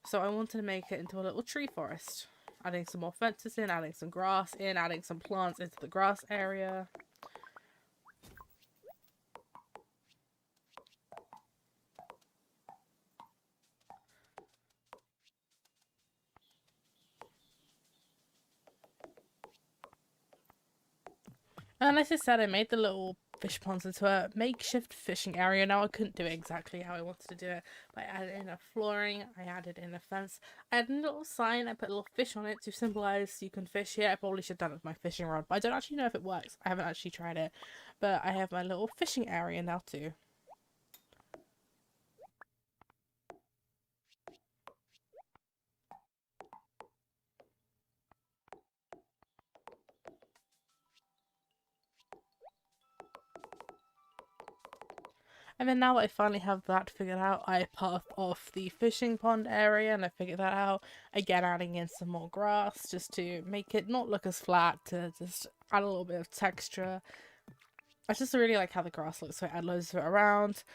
So I wanted to make it into a little tree forest. Adding some more fences in, adding some grass in, adding some plants into the grass area. And as I said, I made the little fish ponds into a makeshift fishing area. Now I couldn't do it exactly how I wanted to do it, but I added in a flooring, I added in a fence, I had a little sign, I put a little fish on it to symbolise you can fish here. I probably should have done it with my fishing rod, but I don't actually know if it works. I haven't actually tried it, but I have my little fishing area now too. And then now that I finally have that figured out, I path off the fishing pond area and I figured that out. Again, adding in some more grass just to make it not look as flat, to just add a little bit of texture. I just really like how the grass looks, so I add loads of it around.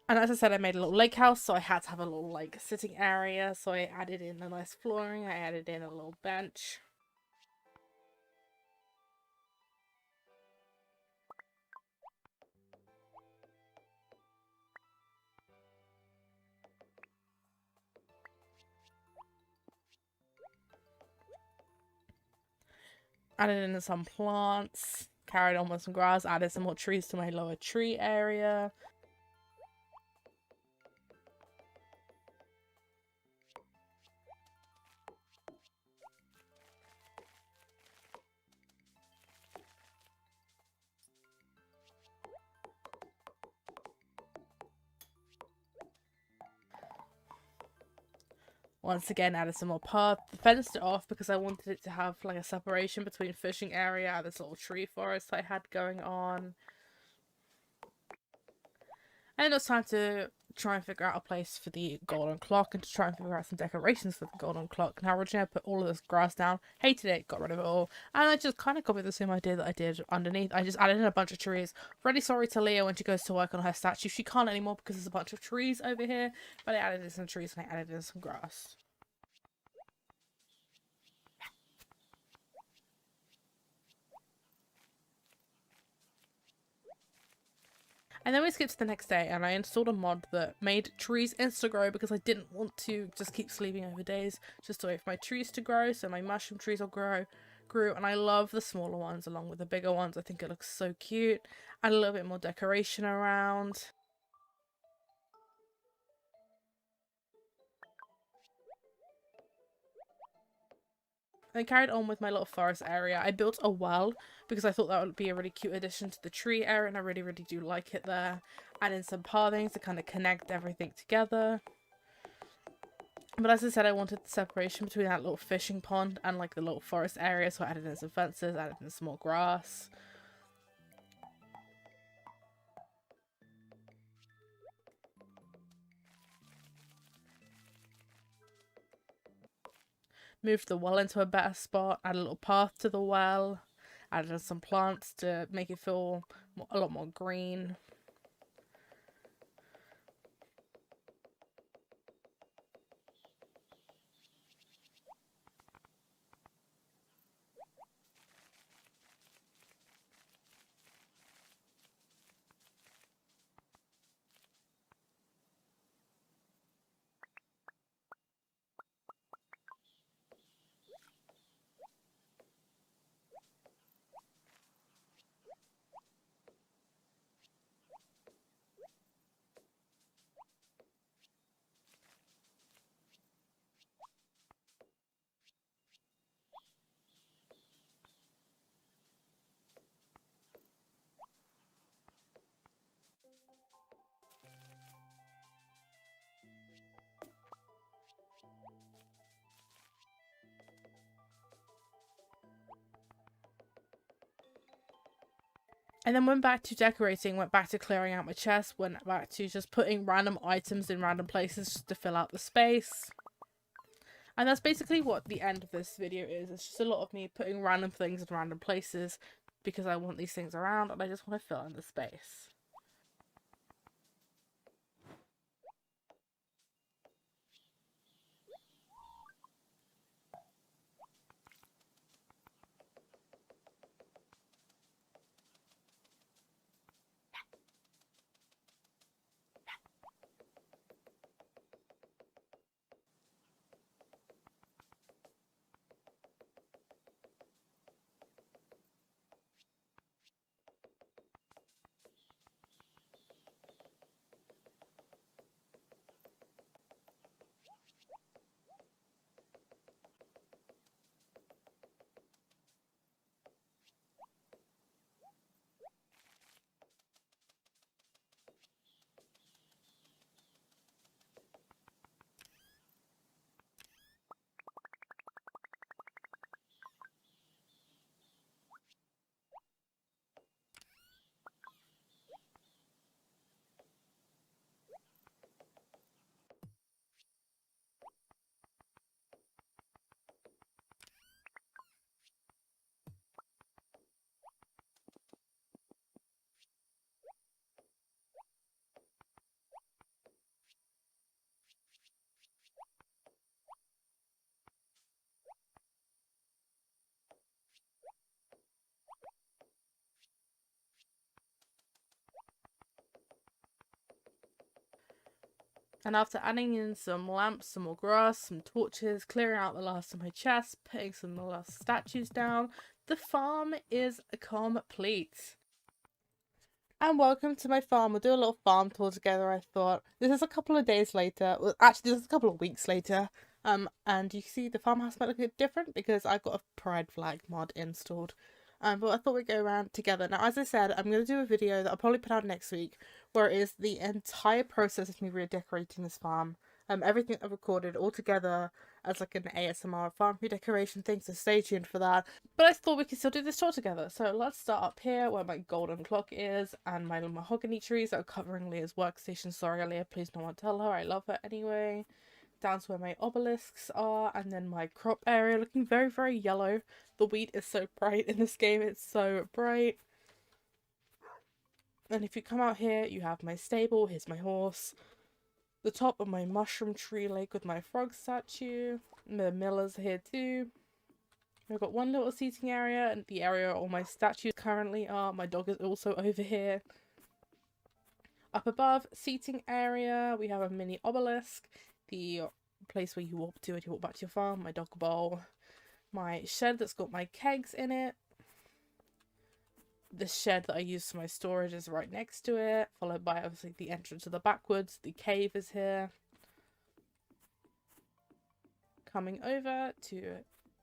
And as I said, I made a little lake house, so I had to have a little like sitting area, so I added in a nice flooring, I added in a little bench. Added in some plants, carried on with some grass, added some more trees to my lower tree area. Once again, added some more path, fenced it off because I wanted it to have like a separation between fishing area and this little tree forest I had going on. And it was time to try and figure out a place for the golden clock and to try and figure out some decorations for the golden clock. Now, originally I put all of this grass down, hated it, got rid of it all, and I just kind of copied the same idea that I did underneath. I just added in a bunch of trees. Really sorry to Leah when she goes to work on her statue. She can't anymore because there's a bunch of trees over here, but I added in some trees and I added in some grass. And then we skipped to the next day and I installed a mod that made trees insta-grow because I didn't want to just keep sleeping over days. Just to wait for my trees to grow, so my mushroom trees will grew, and I love the smaller ones along with the bigger ones. I think it looks so cute. Add a little bit more decoration around. I carried on with my little forest area. I built a well because I thought that would be a really cute addition to the tree area, and I really, really do like it there. Add in some pathings to kind of connect everything together. But as I said, I wanted the separation between that little fishing pond and like the little forest area, so I added in some fences, added in some more grass. Moved the well into a better spot, added a little path to the well, added in some plants to make it feel a lot more green. And then went back to decorating, went back to clearing out my chest, went back to just putting random items in random places just to fill out the space. And that's basically what the end of this video is. It's just a lot of me putting random things in random places because I want these things around and I just want to fill in the space. And after adding in some lamps, some more grass, some torches, clearing out the last of my chest, putting some of the last statues down, the farm is complete. And welcome to my farm. We'll do a little farm tour together, I thought. This is a couple of days later. Well, actually, this is a couple of weeks later. And you see the farmhouse might look a bit different because I've got a pride flag mod installed. But I thought we'd go around together. Now, as I said, I'm going to do a video that I'll probably put out next week where it is the entire process of me redecorating this farm. Everything I've recorded all together as like an ASMR farm redecoration thing, so stay tuned for that. But I thought we could still do this tour together. So let's start up here where my golden clock is and my mahogany trees that are covering Leah's workstation. Sorry, Leah, please no one tell her. I love her anyway. Down to where my obelisks are, and then my crop area looking very, very yellow. The wheat is so bright in this game, it's so bright. And if you come out here, you have my stable, here's my horse. The top of my mushroom tree lake with my frog statue. The miller's here too. I've got one little seating area, and the area all my statues currently are. My dog is also over here. Up above, seating area, we have a mini obelisk. The place where you walk to when you walk back to your farm. My dog bowl. My shed that's got my kegs in it. The shed that I use for my storage is right next to it, followed by obviously the entrance to the backwoods. The cave is here. Coming over to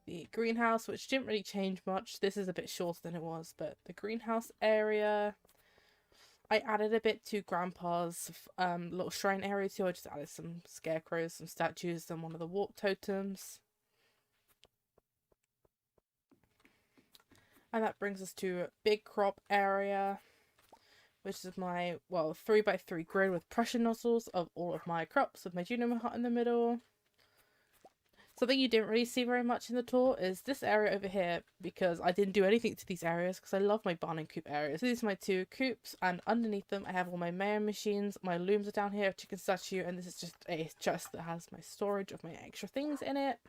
the greenhouse, which didn't really change much. This is a bit shorter than it was, but the greenhouse area, I added a bit to Grandpa's little shrine area too. I just added some scarecrows, some statues, and one of the warp totems. And that brings us to big crop area, which is my, well, 3x3 grid with pressure nozzles of all of my crops with my Junimo hut in the middle. Something you didn't really see very much in the tour is this area over here, because I didn't do anything to these areas because I love my barn and coop areas. So these are my two coops, and underneath them I have all my mayo machines. My looms are down here, chicken statue, and this is just a chest that has my storage of my extra things in it.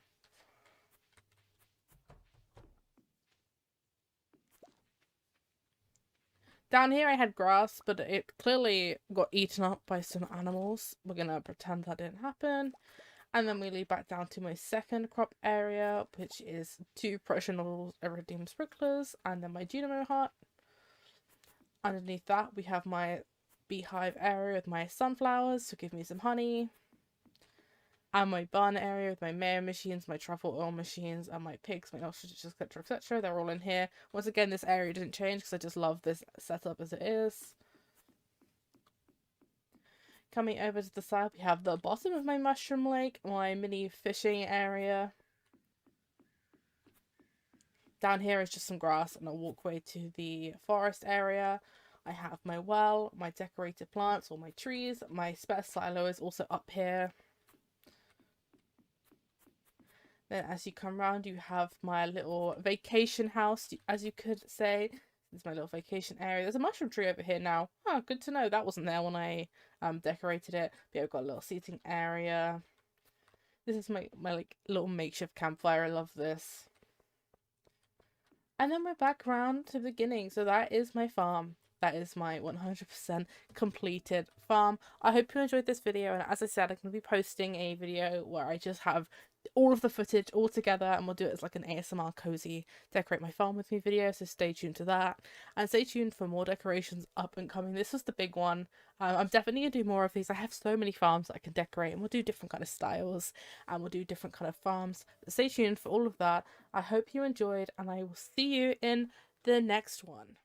Down here I had grass, but it clearly got eaten up by some animals. We're gonna pretend that didn't happen. And then we lead back down to my second crop area, which is two pressure nozzles, iridium sprinklers, and then my Junimo hut. Underneath that we have my beehive area with my sunflowers to give me some honey. And my barn area with my mayo machines, my truffle oil machines, and my pigs, my ostriches, etc, etc. They're all in here. Once again, this area didn't change because I just love this setup as it is. Coming over to the side, we have the bottom of my mushroom lake, my mini fishing area. Down here is just some grass and a walkway to the forest area. I have my well, my decorated plants, all my trees. My spare silo is also up here. Then as you come around, you have my little vacation house, as you could say. This is my little vacation area. There's a mushroom tree over here now. Oh, good to know. That wasn't there when I decorated it. But yeah, I've got a little seating area. This is my like little makeshift campfire. I love this. And then we're back around to the beginning. So that is my farm. That is my 100% completed farm. I hope you enjoyed this video. And as I said, I'm going to be posting a video where I just have all of the footage all together, and we'll do it as like an ASMR cozy decorate my farm with me video, so stay tuned to that and stay tuned for more decorations up and coming. This was the big one. I'm definitely gonna do more of these. I have so many farms that I can decorate, and we'll do different kind of styles and we'll do different kind of farms, but stay tuned for all of that. I hope you enjoyed, and I will see you in the next one.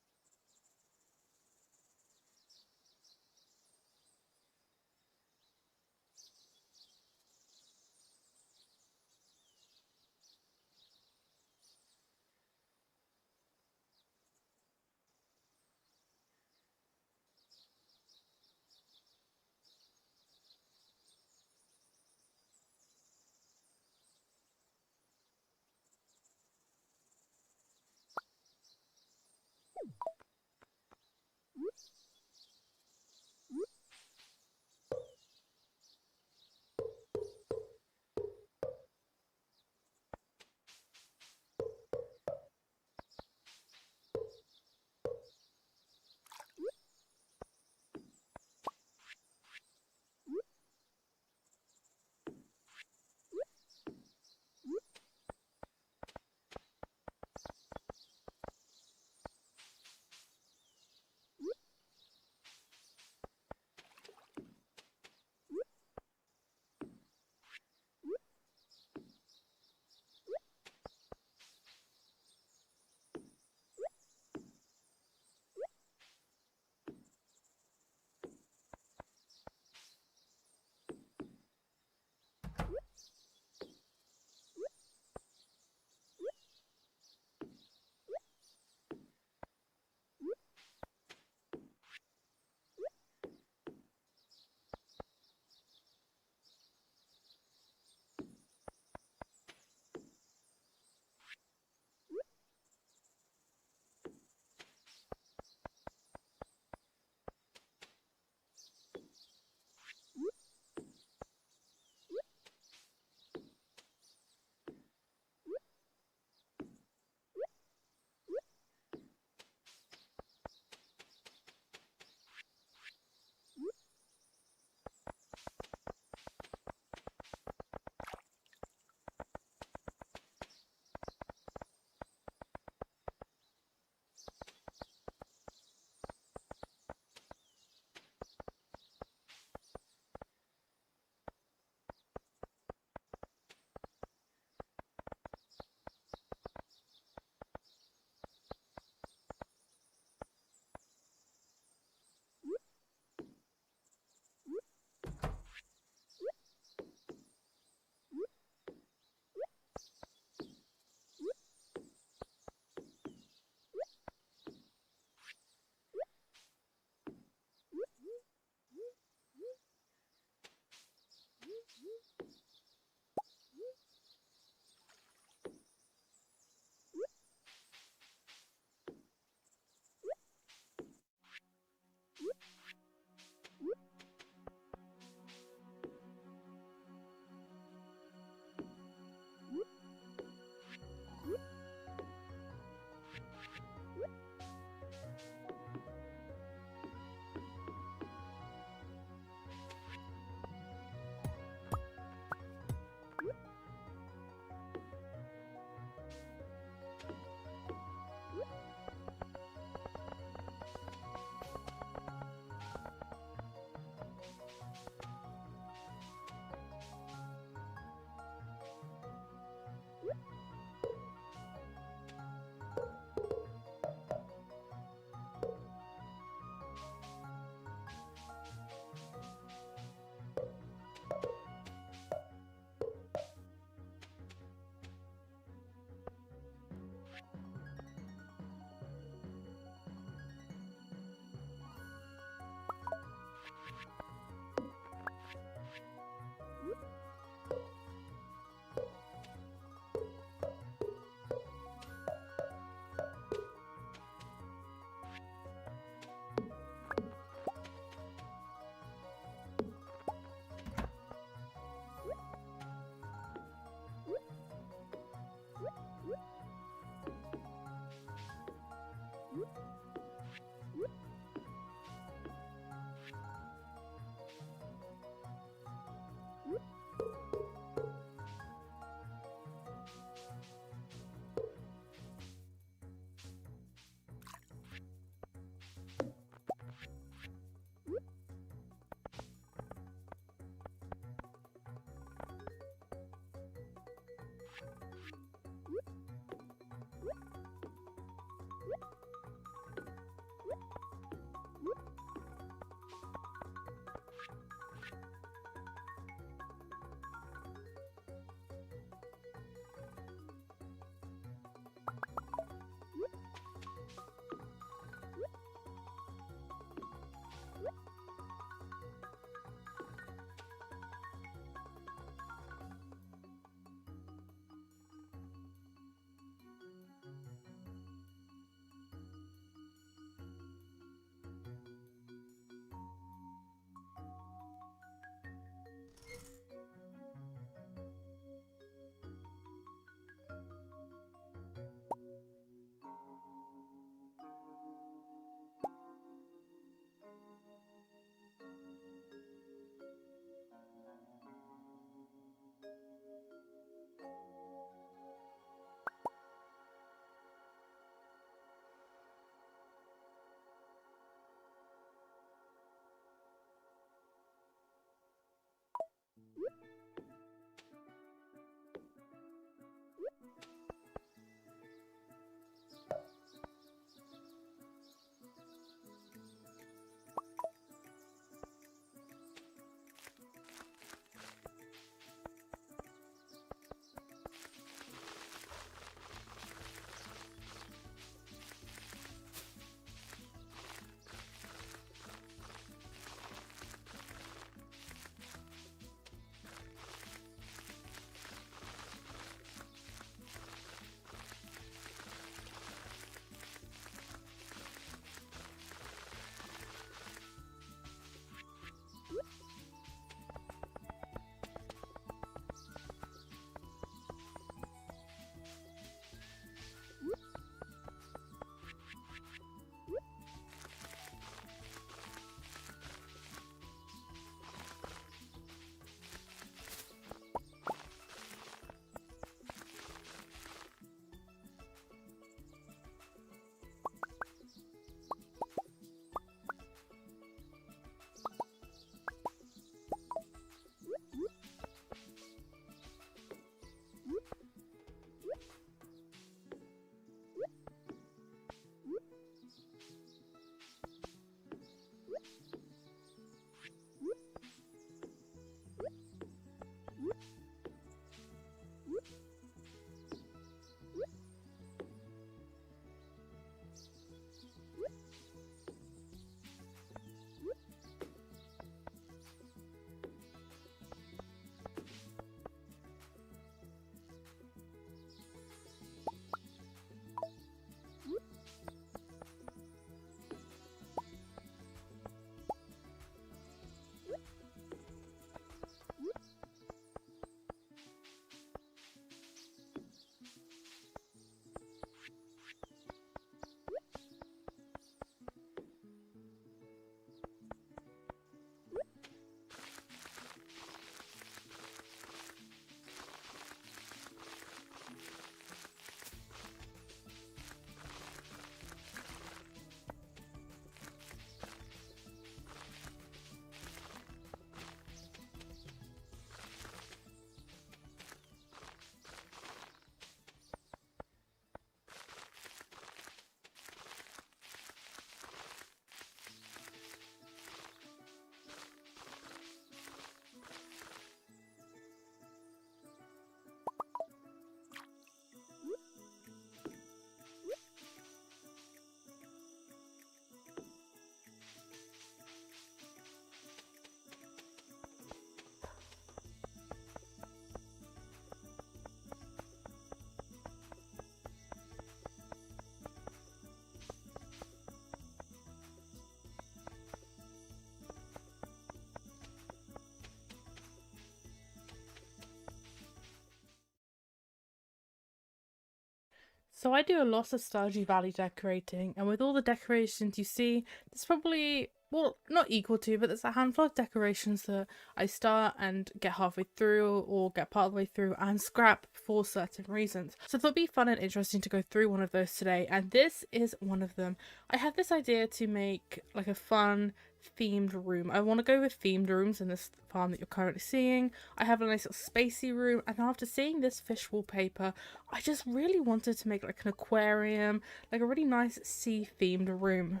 So I do a lot of Stardew Valley decorating, and with all the decorations you see, there's probably, well, not equal to, but there's a handful of decorations that I start and get halfway through or get part of the way through and scrap for certain reasons. So it'll be fun and interesting to go through one of those today, and this is one of them. I had this idea to make like a fun themed room. I want to go with themed rooms in this farm that you're currently seeing. I have a nice little spacey room, and after seeing this fish wallpaper, I just really wanted to make like an aquarium, like a really nice sea themed room.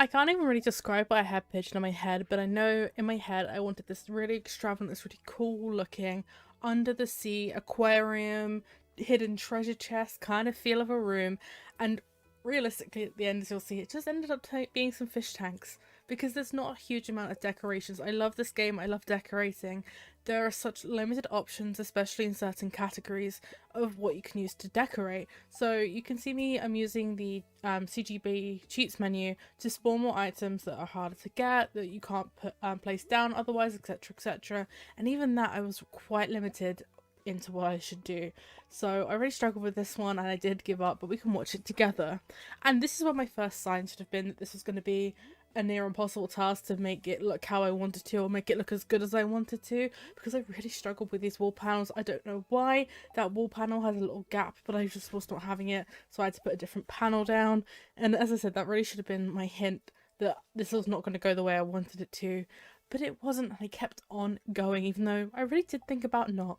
I can't even really describe what I had pictured in my head, but I know in my head I wanted this really extravagant, this really cool looking under the sea aquarium, hidden treasure chest kind of feel of a room, and realistically at the end, as you'll see, it just ended up being some fish tanks because there's not a huge amount of decorations. I love this game, I love decorating. There are such limited options, especially in certain categories, of what you can use to decorate. So you can see me, I'm using the CGB cheats menu to spawn more items that are harder to get, that you can't put place down otherwise, etc, etc. And even that, I was quite limited into what I should do. So I really struggled with this one and I did give up, but we can watch it together. And this is what my first sign should have been, that this was going to be a near impossible task to make it look how I wanted to, or make it look as good as I wanted to, because I really struggled with these wall panels. I don't know why. That wall panel has a little gap, but I just was not having it, so I had to put a different panel down. And as I said, that really should have been my hint that this was not going to go the way I wanted it to, but it wasn't, and I kept on going, even though I really did think about not.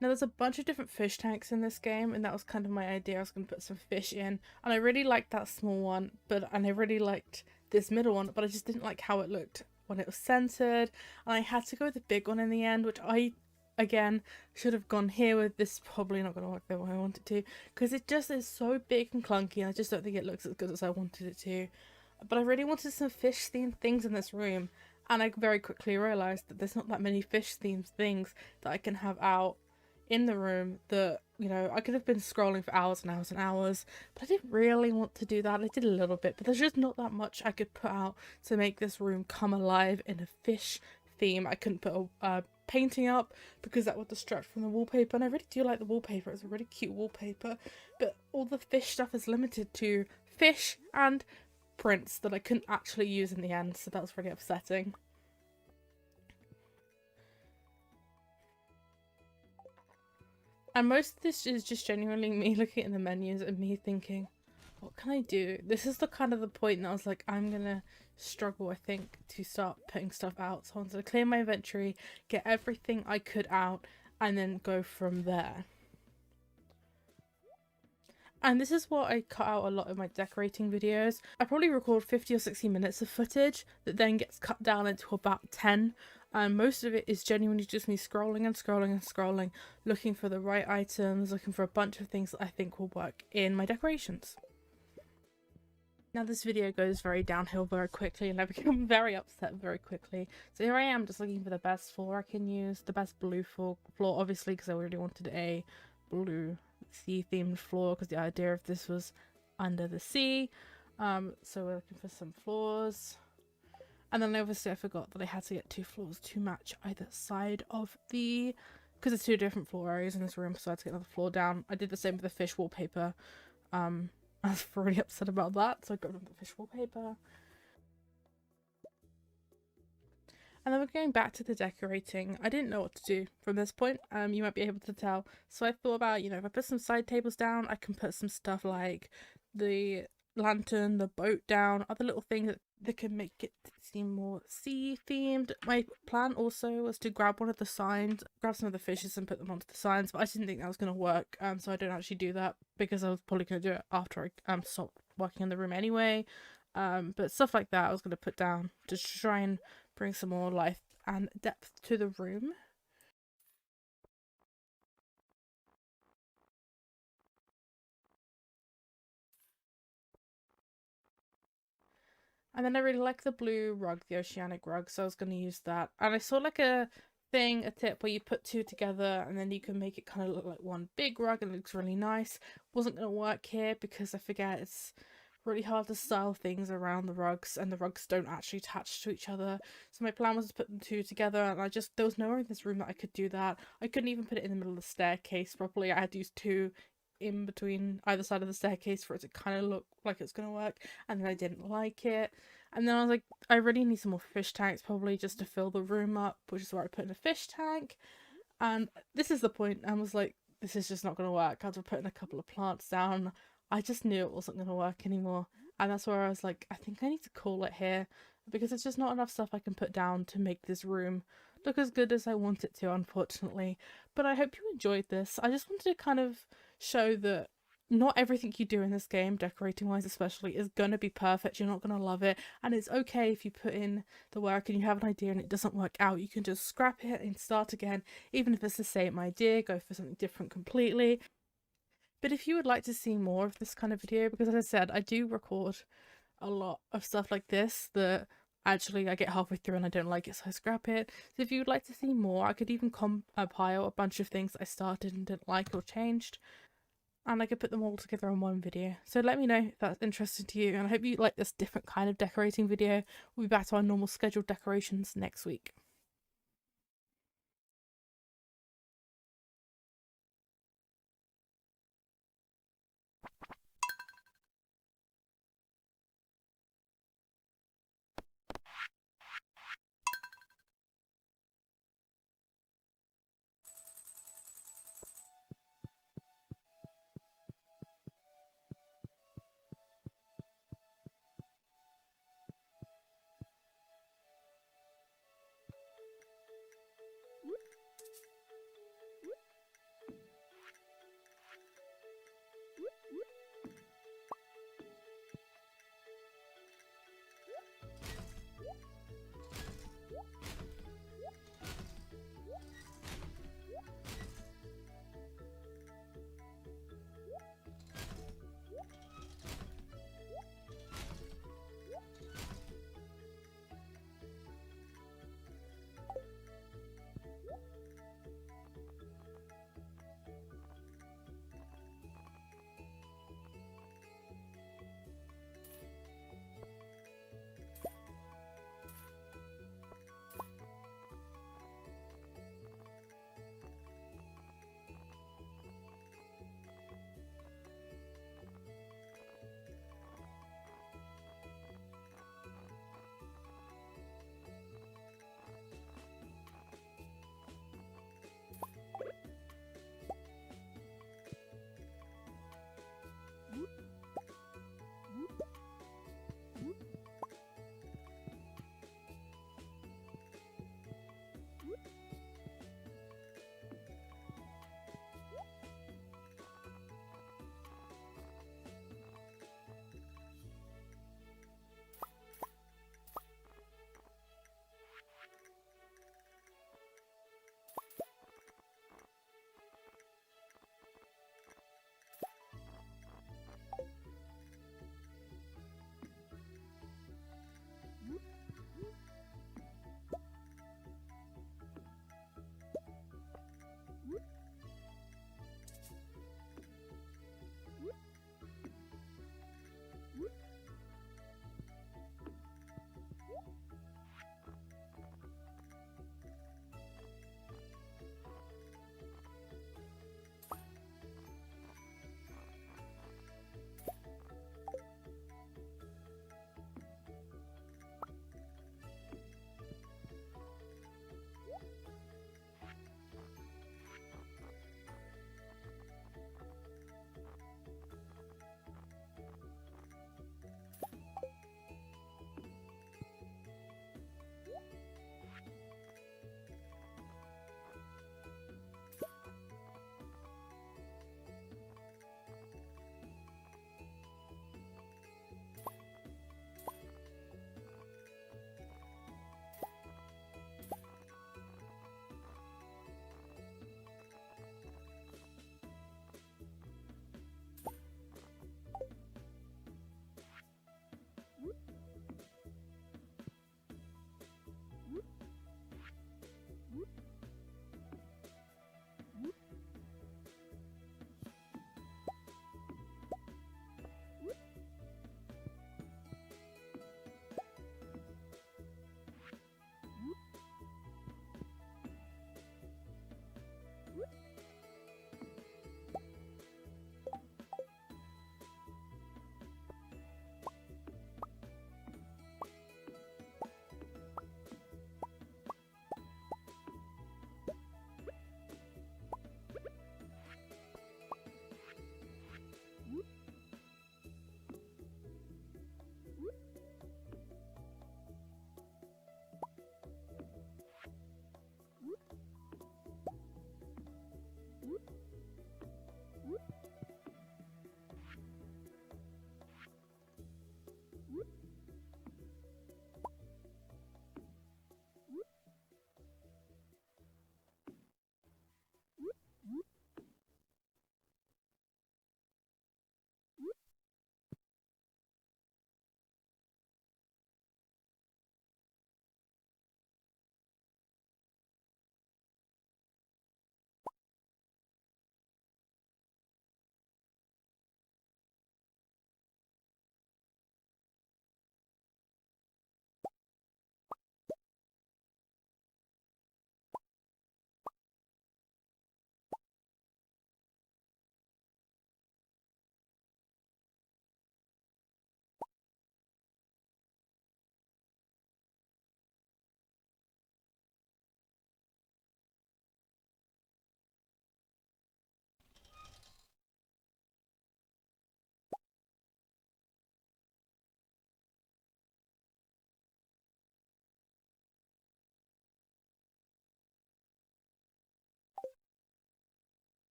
Now there's a bunch of different fish tanks in this game, and that was kind of my idea. I was going to put some fish in, and I really liked that small one, and I really liked this middle one, but I just didn't like how it looked when it was centered, and I had to go with the big one in the end, which I, again, should have gone here with. This probably not going to work the way I wanted to, because it just is so big and clunky, and I just don't think it looks as good as I wanted it to. But I really wanted some fish themed things in this room, and I very quickly realised that there's not that many fish themed things that I can have out in the room, that, you know, I could have been scrolling for hours and hours and hours, but I didn't really want to do that. I did a little bit, but there's just not that much I could put out to make this room come alive in a fish theme. I couldn't put a painting up because that would distract from the wallpaper, and I really do like the wallpaper. It's a really cute wallpaper, but all the fish stuff is limited to fish and prints that I couldn't actually use in the end, so that was really upsetting. And most of this is just genuinely me looking at the menus and me thinking, what can I do? This is the kind of the point that I was like, I'm gonna struggle, I think, to start putting stuff out. So I wanted to clear my inventory, get everything I could out, and then go from there. And this is what I cut out a lot of my decorating videos. I probably record 50 or 60 minutes of footage that then gets cut down into about 10. And most of it is genuinely just me scrolling and scrolling and scrolling, looking for the right items, looking for a bunch of things that I think will work in my decorations. Now this video goes very downhill very quickly, and I become very upset very quickly. So here I am just looking for the best floor I can use, the best blue floor obviously, because I really wanted a blue sea themed floor, because the idea of this was under the sea. So we're looking for some floors. And then obviously I forgot that I had to get 2 floors to match either side of the, because there's 2 different floor areas in this room, so I had to get another floor down. I did the same with the fish wallpaper. I was really upset about that, so I got rid of the fish wallpaper. And then we're going back to the decorating. I didn't know what to do from this point, you might be able to tell. So I thought about, you know, if I put some side tables down, I can put some stuff like the lantern, the boat down, other little things that can make it seem more sea themed. My plan also was to grab one of the signs, grab some of the fishes and put them onto the signs, but I didn't think that was going to work, so I don't actually do that because I was probably going to do it after I stopped working in the room anyway. But stuff like that I was going to put down to try and bring some more life and depth to the room. And then I really like the blue rug, the oceanic rug, so I was going to use that. And I saw like a tip where you put 2 together and then you can make it kind of look like one big rug and it looks really nice. Wasn't going to work here because I forget it's really hard to style things around the rugs, and the rugs don't actually attach to each other. So my plan was to put them two together, and there was nowhere in this room that I could do that. I couldn't even put it in the middle of the staircase properly. I had to use two in between either side of the staircase for it to kind of look like it's gonna work, and then I didn't like it. And then I was like, I really need some more fish tanks probably just to fill the room up, which is where I put in a fish tank. And this is the point. I was like, this is just not going to work. After putting a couple of plants down, I just knew it wasn't going to work anymore. And that's where I was like, I think I need to call it here because there's just not enough stuff I can put down to make this room look as good as I want it to, unfortunately. But I hope you enjoyed this. I just wanted to kind of show that not everything you do in this game, decorating wise especially, is gonna be perfect. You're not gonna love it, and it's okay if you put in the work and you have an idea and it doesn't work out. You can just scrap it and start again, even if it's the same idea, go for something different completely. But if you would like to see more of this kind of video, because as I said, I do record a lot of stuff like this that actually I get halfway through and I don't like it, so I scrap it. So if you would like to see more, I could even compile a bunch of things I started and didn't like or changed, and I could put them all together in one video. So let me know if that's interesting to you, and I hope you like this different kind of decorating video. We'll be back to our normal scheduled decorations next week.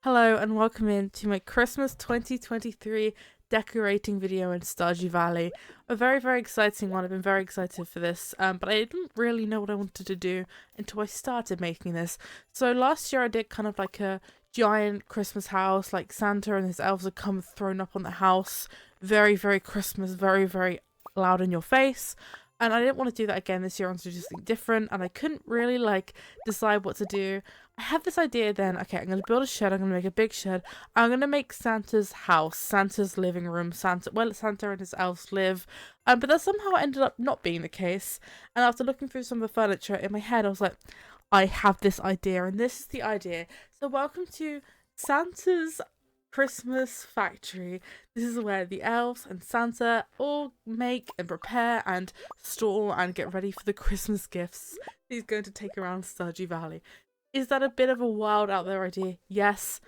Hello and welcome in to my Christmas 2023 decorating video in Stardew Valley. A very exciting one. I've been very excited for this, but I didn't really know what I wanted to do until I started making this. So last year I did kind of like a giant Christmas house, like Santa and his elves had come thrown up on the house. Very Christmas, very loud in your face. And I didn't want to do that again this year. I wanted to do something different, and I couldn't really decide what to do. I had this idea then, okay, I'm going to build a shed, I'm going to make a big shed. I'm going to make Santa's house, Santa's living room, Santa and his elves live. But that somehow ended up not being the case. And after looking through some of the furniture in my head, I was like, I have this idea, and this is the idea. So welcome to Santa's Christmas factory. This is where the elves and Santa all make and prepare and store and get ready for the Christmas gifts he's going to take around Stardew Valley. Is that a bit of a wild out there idea? Yes.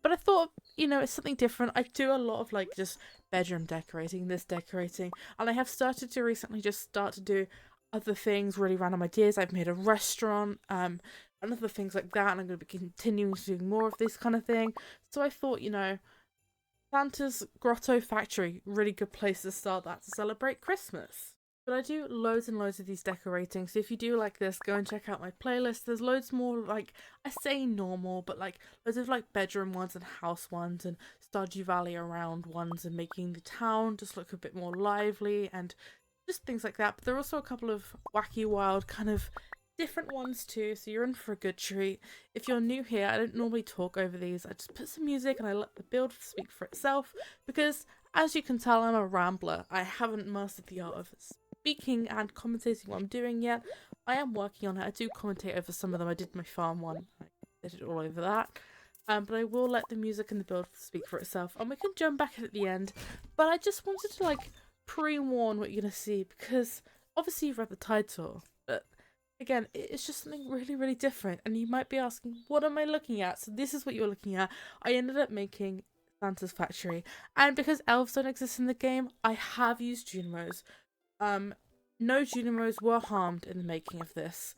But I thought, it's something different. I do a lot of just bedroom decorating, this decorating, and I have started to recently just start to do other things, really random ideas. I've made a restaurant, and other things like that, and I'm going to be continuing to do more of this kind of thing. So I thought, Santa's Grotto Factory, really good place to start that to celebrate Christmas. But I do loads and loads of these decorating, so if you do like this, go and check out my playlist. There's loads more, I say normal, but loads of bedroom ones and house ones and Stardew Valley around ones and making the town just look a bit more lively and just things like that. But there are also a couple of wacky, wild, kind of different ones too, so you're in for a good treat. If you're new here, I don't normally talk over these. I just put some music and I let the build speak for itself because, as you can tell, I'm a rambler. I haven't mastered the art of speaking and commentating what I'm doing yet. I am working on it. I do commentate over some of them. I did my farm one. I did it all over that. But I will let the music and the build speak for itself, and we can jump back at the end. But I just wanted to pre-warn what you're gonna see because obviously you've read the title, but again, it's just something really different, and you might be asking, what am I looking at? So this is what you're looking at. I ended up making Santa's factory, and because elves don't exist in the game, I have used Junimos. No Junimos were harmed in the making of this.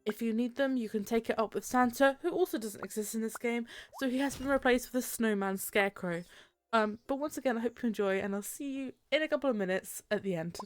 If you need them, you can take it up with Santa, who also doesn't exist in this game, so he has been replaced with a snowman scarecrow. But once again, I hope you enjoy, and I'll see you in a couple of minutes at the end.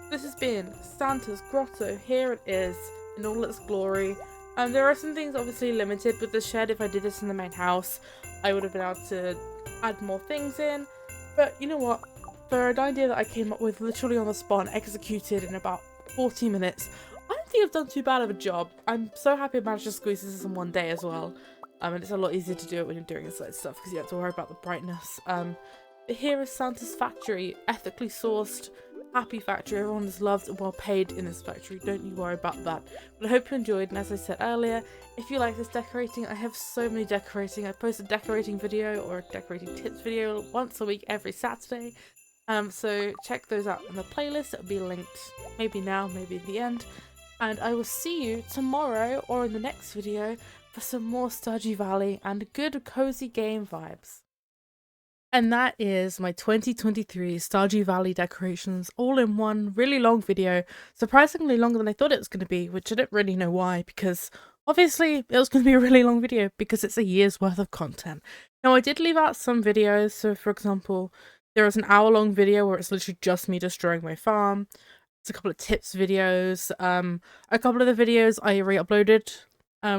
This has been Santa's Grotto. Here it is in all its glory. There are some things obviously limited with the shed. If I did this in the main house, I would have been able to add more things in. But you know what? For an idea that I came up with literally on the spot and executed in about 40 minutes, I don't think I've done too bad of a job. I'm so happy I managed to squeeze this in one day as well. And it's a lot easier to do it when you're doing this sort of stuff because you have to worry about the brightness. But here is Santa's factory, ethically sourced, happy factory. Everyone is loved and well paid in this factory. Don't you worry about that. But I hope you enjoyed, and as I said earlier, if you like this decorating, I have so many decorating. I post a decorating video or a decorating tips video once a week every Saturday. So check those out in the playlist. It'll be linked maybe now, maybe at the end. And I will see you tomorrow or in the next video for some more Stardew Valley and good cozy game vibes. And that is my 2023 Stardew Valley decorations all in one really long video, surprisingly longer than I thought it was going to be, which I don't really know why, because Obviously, it was going to be a really long video because it's a year's worth of content. Now, I did leave out some videos. So, for example, there was an hour-long video where it's literally just me destroying my farm. It's a couple of tips videos. A couple of the videos I re-uploaded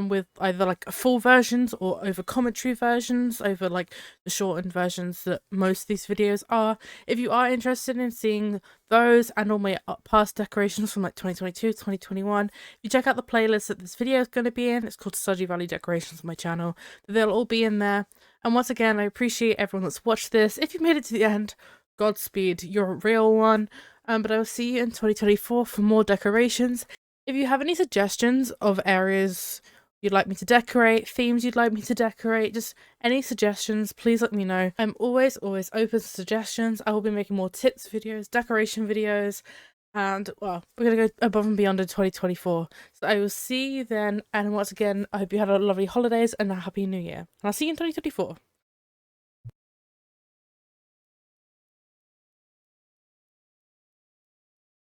with either like full versions or over commentary versions, over like the shortened versions that most of these videos are. If you are interested in seeing those and all my past decorations from like 2022, 2021, you check out the playlist that this video is going to be in. It's called Stardew Valley Decorations on my channel. They'll all be in there. And once again, I appreciate everyone that's watched this. If you made it to the end, Godspeed, you're a real one. But I will see you in 2024 for more decorations. If you have any suggestions of areas you'd like me to decorate, themes you'd like me to decorate, just any suggestions, please let me know. I'm always open to suggestions. I will be making more tips videos, decoration videos, and well, we're gonna go above and beyond in 2024. So I will see you then, and once again, I hope you had a lovely holidays and a happy new year. And I'll see you in 2024.